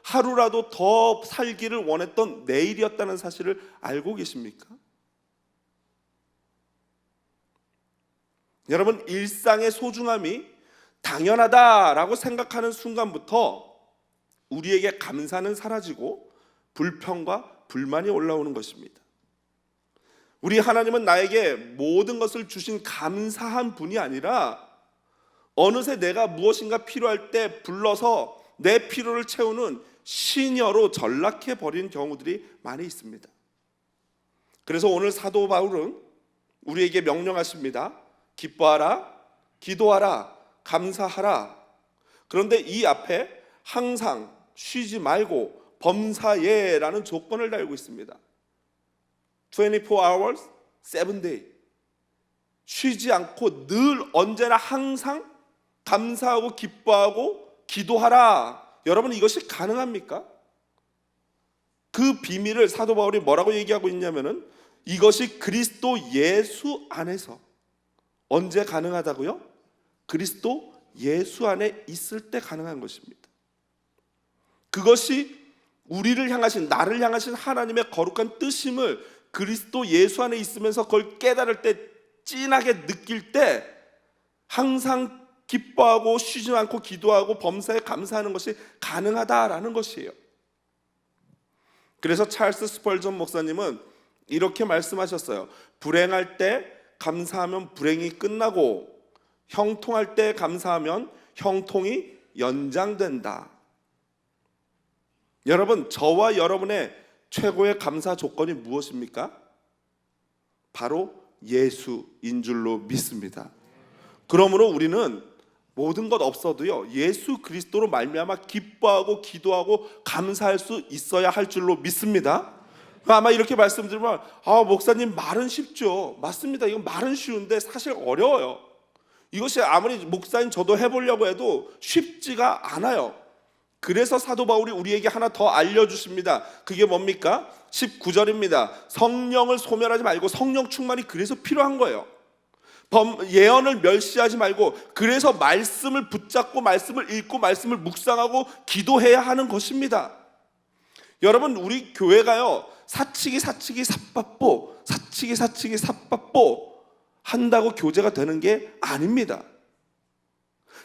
하루라도 더 살기를 원했던 내일이었다는 사실을 알고 계십니까? 여러분, 일상의 소중함이 당연하다라고 생각하는 순간부터 우리에게 감사는 사라지고 불평과 불만이 올라오는 것입니다. 우리 하나님은 나에게 모든 것을 주신 감사한 분이 아니라 어느새 내가 무엇인가 필요할 때 불러서 내 필요를 채우는 시녀로 전락해 버린 경우들이 많이 있습니다. 그래서 오늘 사도 바울은 우리에게 명령하십니다. 기뻐하라, 기도하라, 감사하라. 그런데 이 앞에 항상, 쉬지 말고, 범사에라는 조건을 달고 있습니다. 24 hours, 7 day. 쉬지 않고 늘 언제나 항상 감사하고 기뻐하고 기도하라. 여러분, 이것이 가능합니까? 그 비밀을 사도 바울이 뭐라고 얘기하고 있냐면은 이것이 그리스도 예수 안에서 언제 가능하다고요? 그리스도 예수 안에 있을 때 가능한 것입니다. 그것이 우리를 향하신, 나를 향하신 하나님의 거룩한 뜻임을 그리스도 예수 안에 있으면서 그걸 깨달을 때, 찐하게 느낄 때 항상 기뻐하고 쉬지 않고 기도하고 범사에 감사하는 것이 가능하다라는 것이에요. 그래서 찰스 스펄전 목사님은 이렇게 말씀하셨어요. 불행할 때 감사하면 불행이 끝나고 형통할 때 감사하면 형통이 연장된다. 여러분, 저와 여러분의 최고의 감사 조건이 무엇입니까? 바로 예수인 줄로 믿습니다. 그러므로 우리는 모든 것 없어도요, 예수 그리스도로 말미암아 기뻐하고 기도하고 감사할 수 있어야 할 줄로 믿습니다. 아마 이렇게 말씀드리면 목사님 말은 쉽죠. 맞습니다. 이건 말은 쉬운데 사실 어려워요. 이것이 아무리 목사인 저도 해보려고 해도 쉽지가 않아요. 그래서 사도 바울이 우리에게 하나 더 알려주십니다. 그게 뭡니까? 19절입니다. 성령을 소멸하지 말고 성령 충만이 그래서 필요한 거예요. 예언을 멸시하지 말고 그래서 말씀을 붙잡고 말씀을 읽고 말씀을 묵상하고 기도해야 하는 것입니다. 여러분, 우리 교회가요, 사치기 삿바뽀 한다고 교제가 되는 게 아닙니다.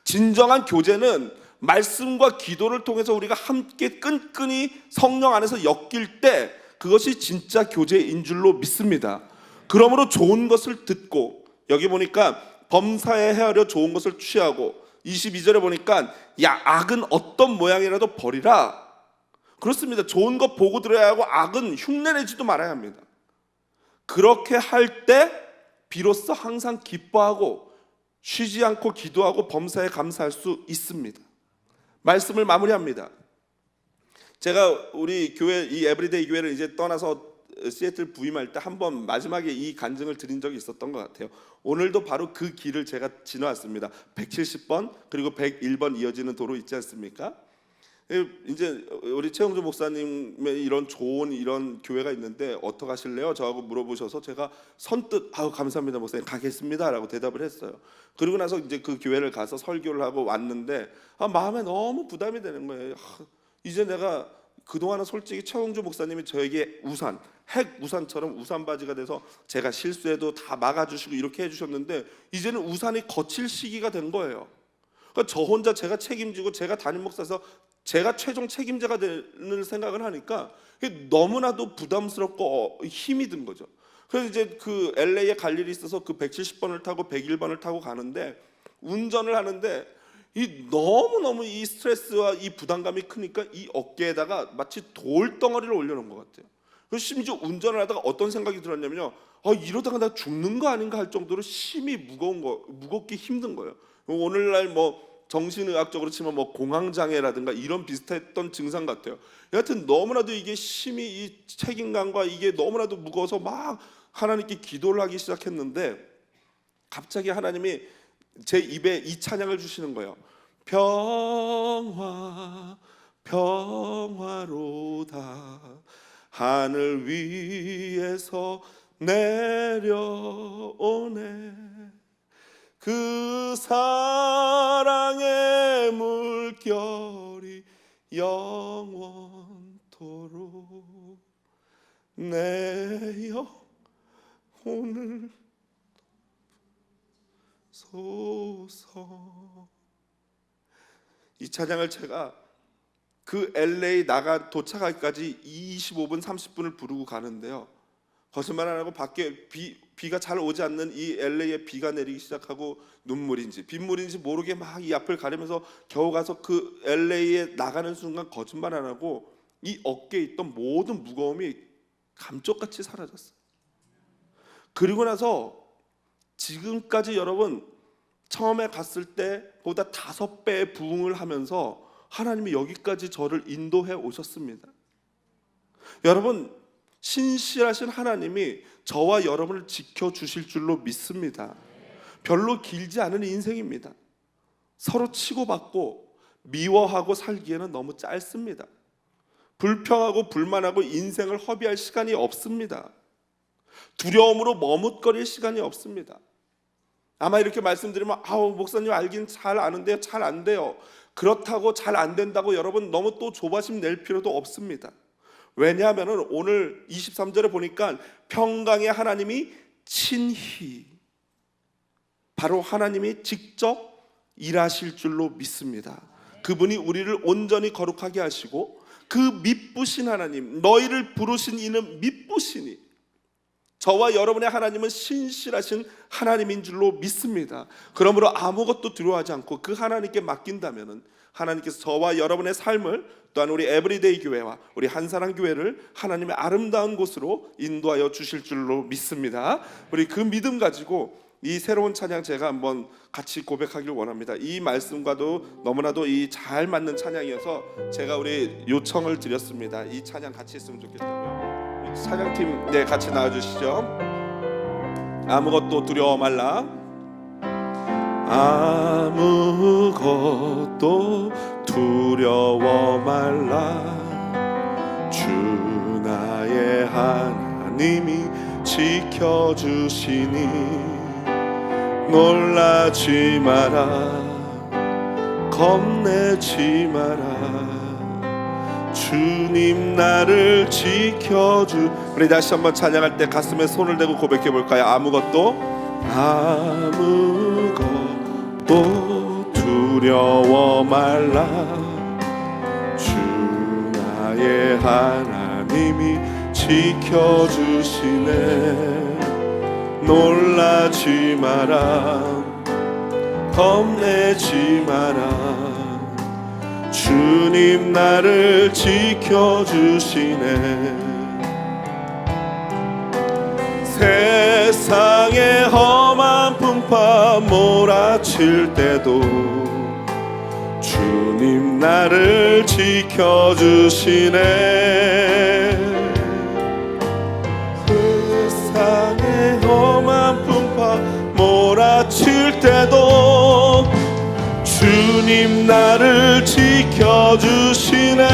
진정한 교제는 말씀과 기도를 통해서 우리가 함께 끈끈이 성령 안에서 엮일 때 그것이 진짜 교제인 줄로 믿습니다. 그러므로 좋은 것을 듣고, 여기 보니까 범사에 헤아려 좋은 것을 취하고, 22절에 보니까 악은 어떤 모양이라도 버리라. 그렇습니다. 좋은 것 보고 들어야 하고 악은 흉내내지도 말아야 합니다. 그렇게 할 때 비로소 항상 기뻐하고 쉬지 않고 기도하고 범사에 감사할 수 있습니다. 말씀을 마무리합니다. 제가 우리 교회, 이 에브리데이 교회를 이제 떠나서 시애틀 부임할 때 한번 마지막에 이 간증을 드린 적이 있었던 것 같아요. 오늘도 바로 그 길을 제가 지나왔습니다. 170번 그리고 101번 이어지는 도로 있지 않습니까? 이제 우리 최영주 목사님의 이런 좋은 이런 교회가 있는데 어떻게 하실래요? 저하고 물어보셔서 제가 선뜻 감사합니다 목사님, 가겠습니다 라고 대답을 했어요. 그리고 나서 이제 그 교회를 가서 설교를 하고 왔는데 마음에 너무 부담이 되는 거예요. 이제 내가 그동안은 솔직히 최영주 목사님이 저에게 우산, 핵 우산처럼 우산 바지가 돼서 제가 실수해도 다 막아주시고 이렇게 해주셨는데 이제는 우산이 거칠 시기가 된 거예요. 그러니까 저 혼자 제가 책임지고 제가 담임 목사에서 제가 최종 책임자가 되는 생각을 하니까 너무나도 부담스럽고 힘이 든 거죠. 그래서 이제 그 LA에 갈 일이 있어서 그 170번을 타고 101번을 타고 가는데 운전을 하는데 너무너무 이 스트레스와 이 부담감이 크니까 이 어깨에다가 마치 돌덩어리를 올려놓은 것 같아요. 그래서 심지어 운전을 하다가 어떤 생각이 들었냐면요, 이러다가 나 죽는 거 아닌가 할 정도로 심히 무겁기 힘든 거예요. 오늘날 뭐 정신의학적으로 치면 뭐 공황장애라든가 이런 비슷했던 증상 같아요. 여하튼 너무나도 이게 심히 이 책임감과 이게 너무나도 무거워서 막 하나님께 기도를 하기 시작했는데 갑자기 하나님이 제 입에 이 찬양을 주시는 거예요. 평화 평화로다 하늘 위에서 내려오네 그 사랑의 물결이 영원토록 내 영혼을 소서. 이 찬양을 제가 그 LA 도착하기까지 25분 30분을 부르고 가는데요, 거짓말 안 하고 밖에 비가 잘 오지 않는 이 LA에 비가 내리기 시작하고 눈물인지 빗물인지 모르게 막 이 앞을 가리면서 겨우 가서 그 LA에 나가는 순간 거짓말 안 하고 이 어깨에 있던 모든 무거움이 감쪽같이 사라졌어요. 그리고 나서 지금까지 여러분 처음에 갔을 때보다 5배의 부흥을 하면서 하나님이 여기까지 저를 인도해 오셨습니다. 여러분, 신실하신 하나님이 저와 여러분을 지켜주실 줄로 믿습니다. 별로 길지 않은 인생입니다. 서로 치고받고 미워하고 살기에는 너무 짧습니다. 불평하고 불만하고 인생을 허비할 시간이 없습니다. 두려움으로 머뭇거릴 시간이 없습니다. 아마 이렇게 말씀드리면 목사님 알긴 잘 아는데요, 잘 안 돼요. 그렇다고 잘 안 된다고 여러분 너무 또 조바심 낼 필요도 없습니다. 왜냐하면 오늘 23절에 보니까 평강의 하나님이 친히, 바로 하나님이 직접 일하실 줄로 믿습니다. 그분이 우리를 온전히 거룩하게 하시고 그 미쁘신 하나님, 너희를 부르신 이는 미쁘시니, 저와 여러분의 하나님은 신실하신 하나님인 줄로 믿습니다. 그러므로 아무것도 두려워하지 않고 그 하나님께 맡긴다면 하나님께서 저와 여러분의 삶을, 또한 우리 에브리데이 교회와 우리 한사랑 교회를 하나님의 아름다운 곳으로 인도하여 주실 줄로 믿습니다. 우리 그 믿음 가지고 이 새로운 찬양 제가 한번 같이 고백하길 원합니다. 이 말씀과도 너무나도 잘 맞는 찬양이어서 제가 우리 요청을 드렸습니다. 이 찬양 같이 했으면 좋겠다고요. 찬양팀 같이 나와주시죠. 아무것도 두려워 말라. 아무것도 두려워 말라. 주 나의 하나님이 지켜주시니 놀라지 마라, 겁내지 마라. 주님 나를 지켜주. 우리 다시 한번 찬양할 때 가슴에 손을 대고 고백해 볼까요? 아무것도 두려워 말라. 주 나의 하나님이 지켜주시네. 놀라지 마라, 겁내지 마라. 주님 나를 지켜주시네. 세상의 험한 풍파 몰아칠 때도 주님 나를 지켜주시네. 세상의 험한 풍파 몰아칠 때도 주님 나를 지켜주시네.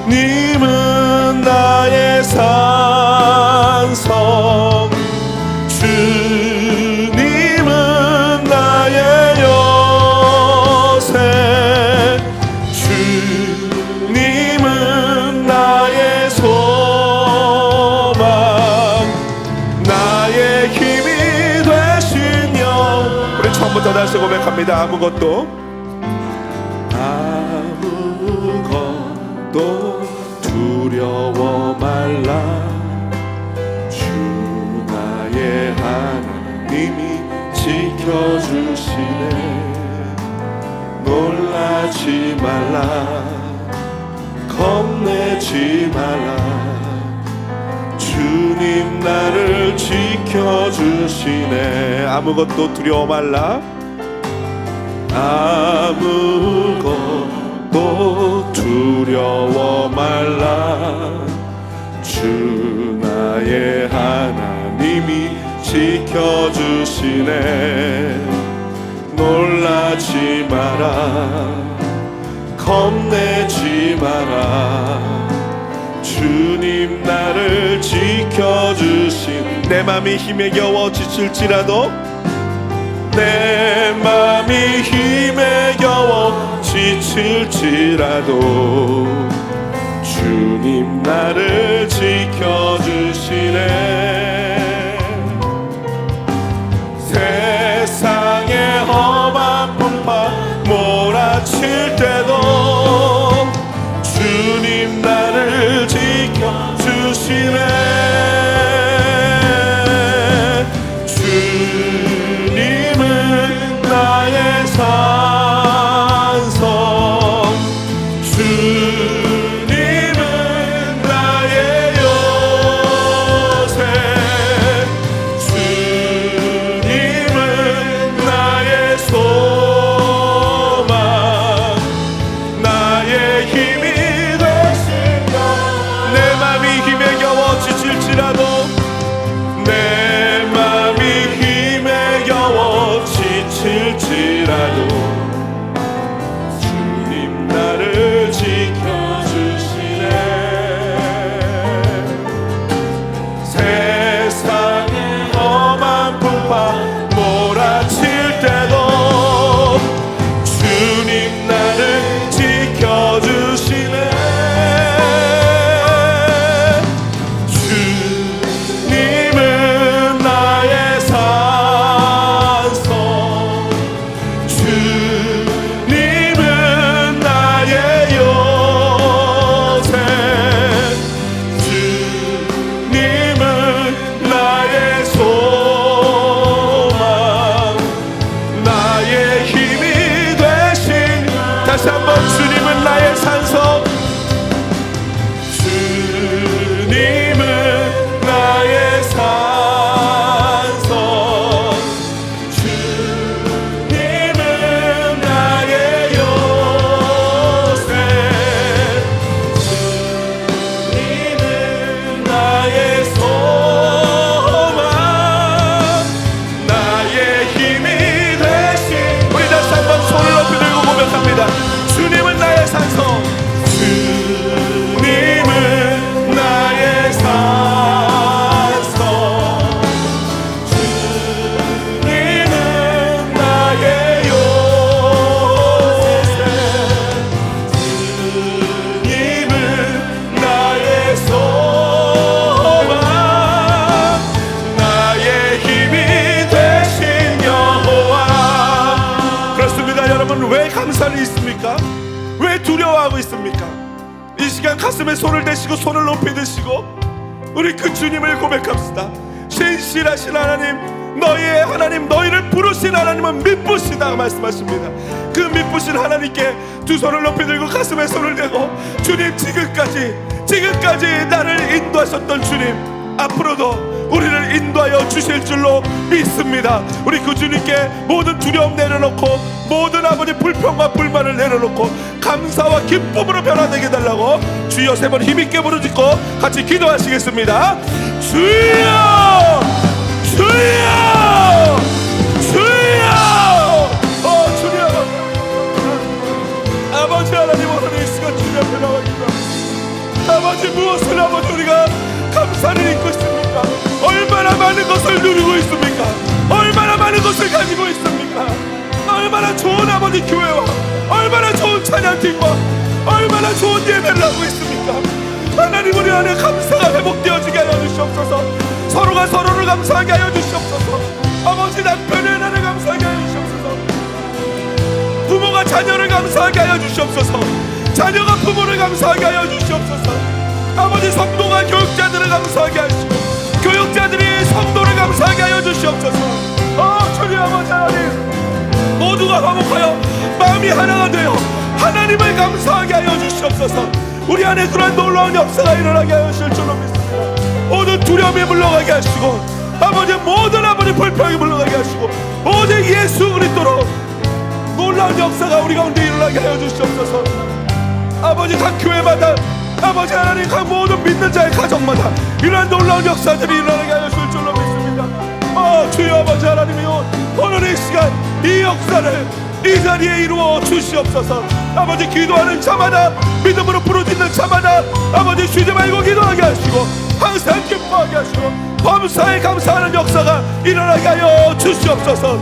주님은 나의 산성, 주님은 나의 요새, 주님은 나의 소망, 나의 힘이 처음부터 다시 고백합니다. 아무것도 두려워 말라. 주 나의 하나님이 지켜주시네. 놀라지 말라, 겁내지 말라. 주님 나를 지켜주시네. 아무것도 두려워 말라. 아무것도 두려워 말라. 주 나의 하나님이 지켜주시네. 놀라지 마라, 겁내지 마라. 주님 나를 지켜주신. 내 맘이 힘에 겨워 지칠지라도, 내 맘이 힘에 겨워 지칠지라도 주님 나를 지켜주시네. 세상의 험한 풍파 몰아칠 때도 주님 나를 지켜주시네. 주님은 나의 산성, 주님은 나의 요새, 주님은 나의 소망, 가슴에 손을 대시고 손을 높이 드시고 우리 그 주님을 고백합시다. 신실하신 하나님, 너희의 하나님, 너희를 부르신 하나님은 미쁘시다 말씀하십니다. 그 미쁘신 하나님께 두 손을 높이 들고 가슴에 손을 대고, 주님, 지금까지 나를 인도하셨던 주님, 앞으로도 우리를 인도하여 주실 줄로 믿습니다. 우리 그 주님께 모든 두려움 내려놓고, 모든 아버지 불평과 불만을 내려놓고 감사와 기쁨으로 변화되게 해달라고 주여 세 번 힘있게 부르짖고 같이 기도하시겠습니다. 주여, 주여, 주여. 주님, 아버지 하나님, 오늘 이 시간 주님 앞에 나와 기도합니다. 아버지, 무엇을 아버지 우리가 감사를 잊고 있습니까? 얼마나 많은 것을 누리고 있습니까? 얼마나 많은 것을 가지고 있습니까? 얼마나 좋은 아버지 교회와 얼마나 좋은 찬양팀과 얼마나 좋은 예배를 하고 있습니까? 하나님, 우리 안에 감사가 회복되어지게 하여 주시옵소서. 서로가 서로를 감사하게 하여 주시옵소서. 아버지, 남편의 나를 감사하게 하여 주시옵소서. 부모가 자녀를 감사하게 하여 주시옵소서. 자녀가 부모를 감사하게 하여 주시옵소서. 아버지, 성도가 교육자들을 감사하게 하시고 교육자들이 성도를 감사하게 하여 주시옵소서. 주님 아버지 하나님, 모두가 화목하여 마음이 하나가 되어 하나님을 감사하게 하여 주시옵소서. 우리 안에 그런 놀라운 역사가 일어나게 하여 주실 줄로 믿습니다. 모든 두려움이 물러가게 하시고, 아버지, 모든 아버지 불평이 물러가게 하시고, 모든 예수 그리스도로 놀라운 역사가 우리 가운데 일어나게 하여 주시옵소서. 아버지, 각 교회마다 아버지 하나님, 각 모든 믿는 자의 가정마다 이러한 놀라운 역사들이 일어나게 하여 주실 줄로 믿습니다. 주여 아버지 하나님이여, 오늘 이 시간 이 역사를 이 자리에 이루어 주시옵소서. 아버지, 기도하는 자마다, 믿음으로 부르짖는 자마다 아버지 쉬지 말고 기도하게 하시고 항상 기뻐하게 하시고 범사에 감사하는 역사가 일어나게 하여 주시옵소서.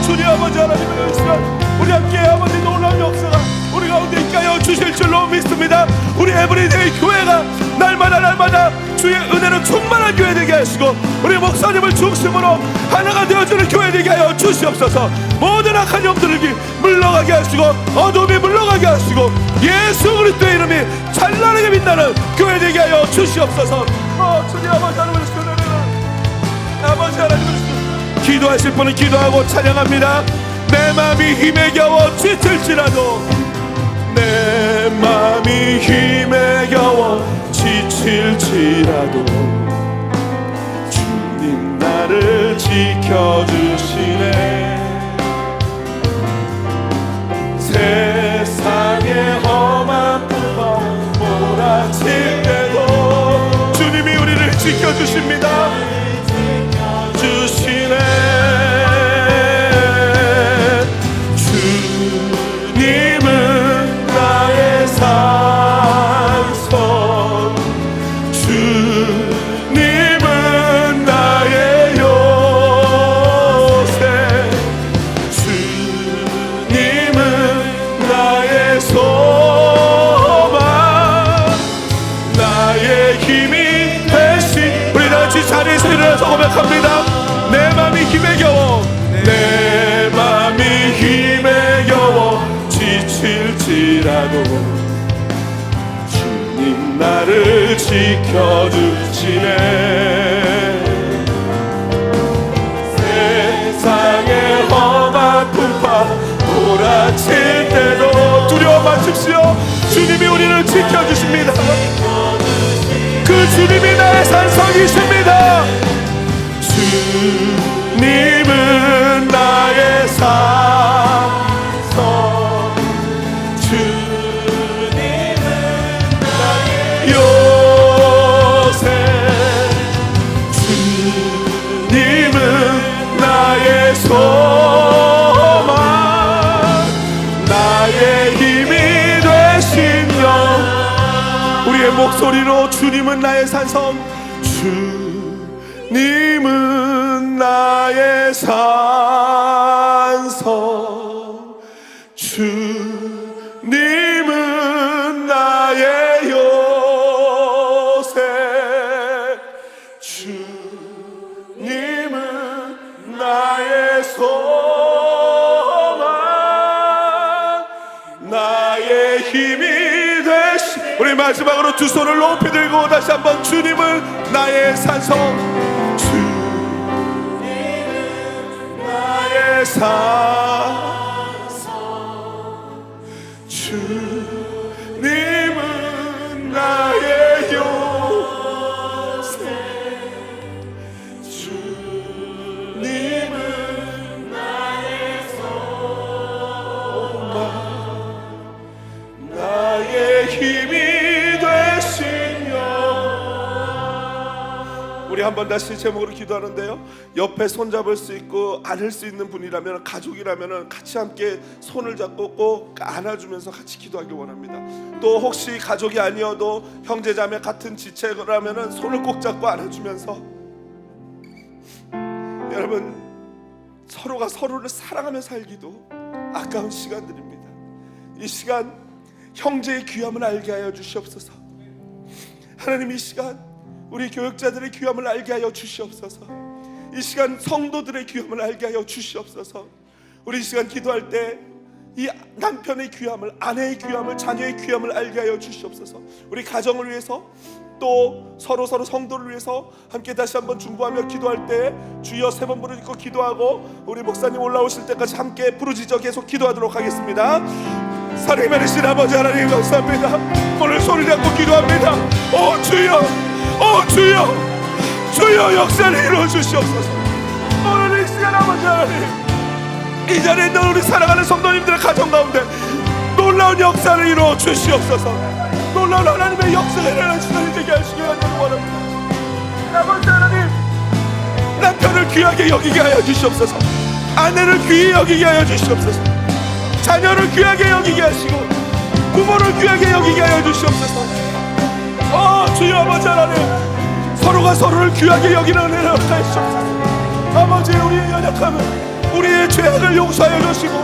주님 아버지 하나님이여, 이 시간 우리 함께 아버지 놀라운 역사가 우리 가운데 있게 하여 주실 줄로 믿습니다. 우리 에브리데이 교회가 날마다 주의 은혜로 충만한 교회 되게 하시고, 우리 목사님을 중심으로 하나가 되어주는 교회 되게 하여 주시옵소서. 모든 악한 영들이 물러가게 하시고 어둠이 물러가게 하시고 예수 그리스도의 이름이 찬란하게 빛나는 교회 되게 하여 주시옵소서. 주님 아버지 하나님을 아버지 하나님을 기도하실 분은 기도하고 찬양합니다. 내 마음이 힘에 겨워 지칠지라도, 내 마음이 힘에 겨워 지칠지라도 주님 나를 지켜주시네. 세상의 험한 풍파 몰아칠 때도 주님이 우리를 지켜주십니다. 주시네. 주님은 나의 산성, 주님은 나의 요새, 주님은 나의 소망, 나의 힘이 되신. 우리 다같이 자리에서 일어나서 고백합니다. 내 맘이 힘에 겨워, 내 맘이 힘에 겨워 지칠지라도 주님 나를 지켜주시네. 세상의 험한 풍파 몰아칠 때도 두려워 마십시오. 주님이 우리를 지켜주십니다. 그 주님이 나의 산성이십니다. 주님은 나의 산성, 주님은 나의 요새, 주님은 나의 소망, 나의 힘이 되신 영. 우리의 목소리로 주님은 나의 산성, 주님은 나의 산성, 주님은 나의 요새, 주님은 나의 소망, 나의 힘이 되시. 우리 마지막으로 두 손을 높이 들고 다시 한번 주님은 나의 산성, 주님은 나의 산성, 주님은 나의 요새, 주님은 나의 소망, 나의 힘이 우리 한번 다시 제목으로 기도하는데요, 옆에 손잡을 수 있고 안을 수 있는 분이라면, 가족이라면 같이 함께 손을 잡고 꼭 안아주면서 같이 기도하기 원합니다. 또 혹시 가족이 아니어도 형제자매 같은 지체라면 손을 꼭 잡고 안아주면서, 여러분 서로가 서로를 사랑하며 살기도 아까운 시간들입니다. 이 시간 형제의 귀함을 알게 하여 주시옵소서. 하나님, 이 시간 우리 교역자들의 귀함을 알게 하여 주시옵소서. 이 시간 성도들의 귀함을 알게 하여 주시옵소서. 우리 이 시간 기도할 때 이 남편의 귀함을, 아내의 귀함을, 자녀의 귀함을 알게 하여 주시옵소서. 우리 가정을 위해서, 또 서로 성도를 위해서 함께 다시 한번 중보하며 기도할 때 주여 3번 부르짖고 기도하고 우리 목사님 올라오실 때까지 함께 부르짖어 계속 기도하도록 하겠습니다. 사랑이 많으신 아버지 하나님, 감사합니다. 오늘 소리 잡고 기도합니다. 오 주여, 오 주여, 주여 역사를 이루어 주시옵소서. 오늘 이 시간 아버지 하나님, 이 자리에 있는 우리 사랑하는 성도님들의 가정 가운데 놀라운 역사를 이루어 주시옵소서. 놀라운 하나님의 역사가 일어나는 시간이 되게 하시기 원합니다. 아버지 하나님, 남편을 귀하게 여기게 하여 주시옵소서. 아내를 귀히 여기게 하여 주시옵소서. 자녀를 귀하게 여기게 하시고 부모를 귀하게 여기게 하여 주시옵소서. 주여 아버지 하나님, 서로가 서로를 귀하게 여기는 은혜를 하시옵소서. 아버지, 우리의 연약함을, 우리의 죄악을 용서하여 주시고,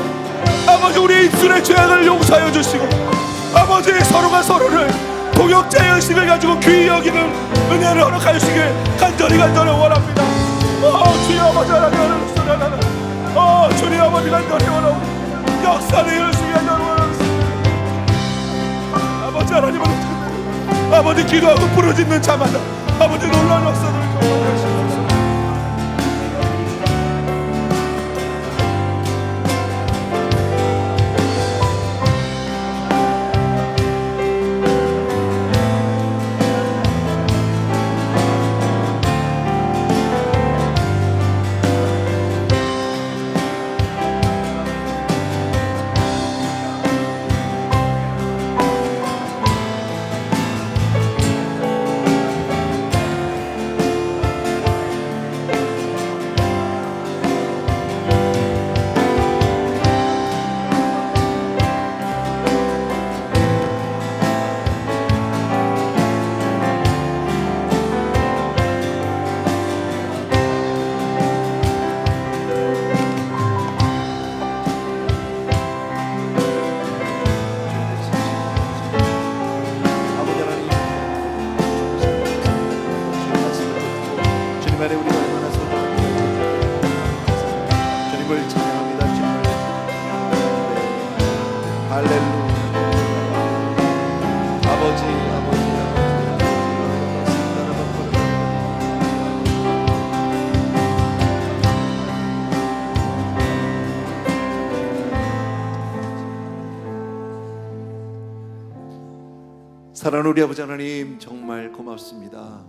아버지 우리의 입술의 죄악을 용서하여 주시고, 아버지 서로가 서로를 동역자의 의식을 가지고 귀히 여기는 은혜를 허락하시길 간절히 원합니다. 주여 아버지 하나님, 주님 아버지 간절히 원합니다. 역사를 이루시기 간절히 원합니다. 아버지 하나님은 아버지 기도하고 부르짖는 자마다 아버지 놀라운 역사들을 경험하시옵소서. 사랑하는 우리 아버지 하나님, 정말 고맙습니다.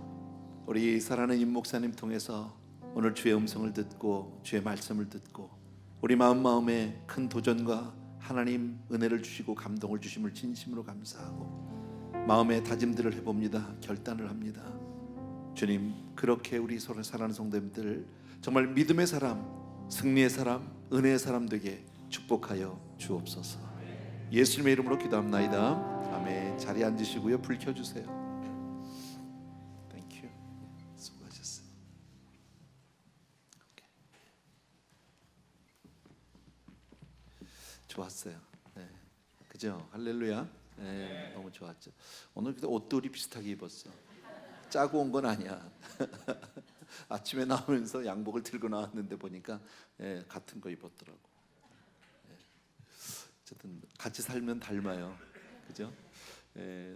우리 사랑하는 임 목사님 통해서 오늘 주의 음성을 듣고 주의 말씀을 듣고 우리 마음에 큰 도전과 하나님 은혜를 주시고 감동을 주심을 진심으로 감사하고 마음의 다짐들을 해봅니다. 결단을 합니다. 주님, 그렇게 우리 서로 사랑하는 성도님들 정말 믿음의 사람, 승리의 사람, 은혜의 사람 되게 축복하여 주옵소서. 예수님의 이름으로 기도합나이다. 아멘. 자리에 앉으시고요, 불 켜주세요. 땡큐. 수고하셨어요. 좋았어요. 네. 그죠? 할렐루야. 네, 너무 좋았죠. 오늘 옷도 비슷하게 입었어. 짜고 온 건 아니야. 아침에 나오면서 양복을 들고 나왔는데 보니까 같은 거 입었더라고. 어쨌든 같이 살면 닮아요. 그죠?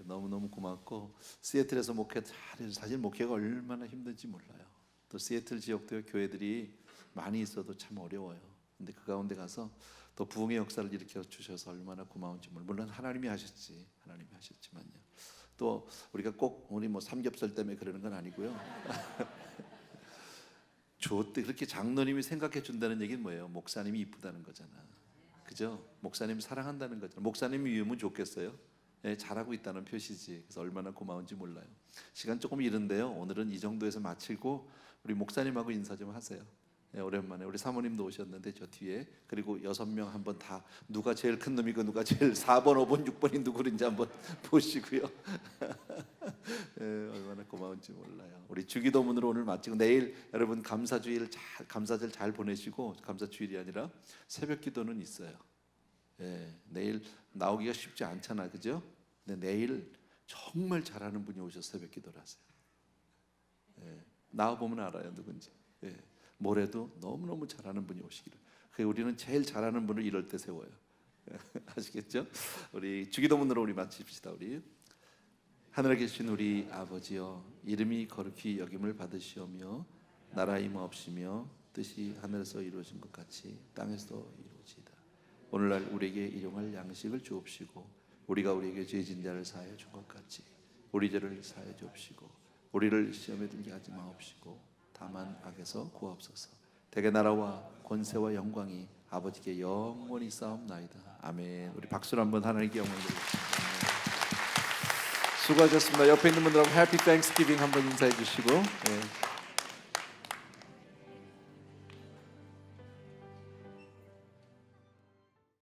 너무너무 고맙고 시애틀에서 목회 잘해서 사실 목회가 얼마나 힘든지 몰라요. 또 시애틀 지역도 교회들이 많이 있어도 참 어려워요. 근데 그 가운데 가서 또 부흥의 역사를 일으켜 주셔서 얼마나 고마운지 몰라요. 물론 하나님이 하셨지만요. 또 우리가 꼭 우리 뭐 삼겹살 때문에 그러는 건 아니고요. 좋대 그렇게 장로님이 생각해 준다는 얘기는 뭐예요? 목사님이 이쁘다는 거잖아. 그죠? 목사님 사랑한다는 거잖아. 목사님이 위우면 좋겠어요? 잘하고 있다는 표시지. 그래서 얼마나 고마운지 몰라요. 시간 조금 이른데요. 오늘은 이 정도에서 마치고 우리 목사님하고 인사 좀 하세요. 오랜만에 우리 사모님도 오셨는데 저 뒤에 그리고 6명 한번 다 누가 제일 큰 놈이고 누가 제일 4번, 5번, 6번이 누구인지 한번 보시고요. 얼마나 고마운지 몰라요. 우리 주기도문으로 오늘 마치고 내일 여러분 감사절 잘 보내시고 감사주일이 아니라 새벽기도는 있어요. 내일 나오기가 쉽지 않잖아, 그죠? 근데 내일 정말 잘하는 분이 오셔서 새벽기도를 하세요. 나와 보면 알아요 누군지. 모레도 너무너무 잘하는 분이 오시기를. 우리는 제일 잘하는 분을 이럴 때 세워요. 아시겠죠? 우리 주기도문으로 우리 마칩시다. 우리 하늘에 계신 우리 아버지여, 이름이 거룩히 여김을 받으시오며 나라 임하옵시며 뜻이 하늘에서 이루어진 것 같이 땅에서도 이루어지이다. 오늘날 우리에게 일용할 양식을 주옵시고 우리가 우리에게 죄진 자를 사하여 준 것 같이 우리 죄를 사하여 주옵시고 우리를 시험에 들게 하지 마옵시고 다만 악에서 구하옵소서. 대개 나라와 권세와 영광이 아버지께 영원히 싸움나이다. 아멘. 우리 박수로 한번 하나님께 영광을 드리겠습니다. 수고하셨습니다. 옆에 있는 분들하고 해피 땡스기빙 한번 인사해 주시고.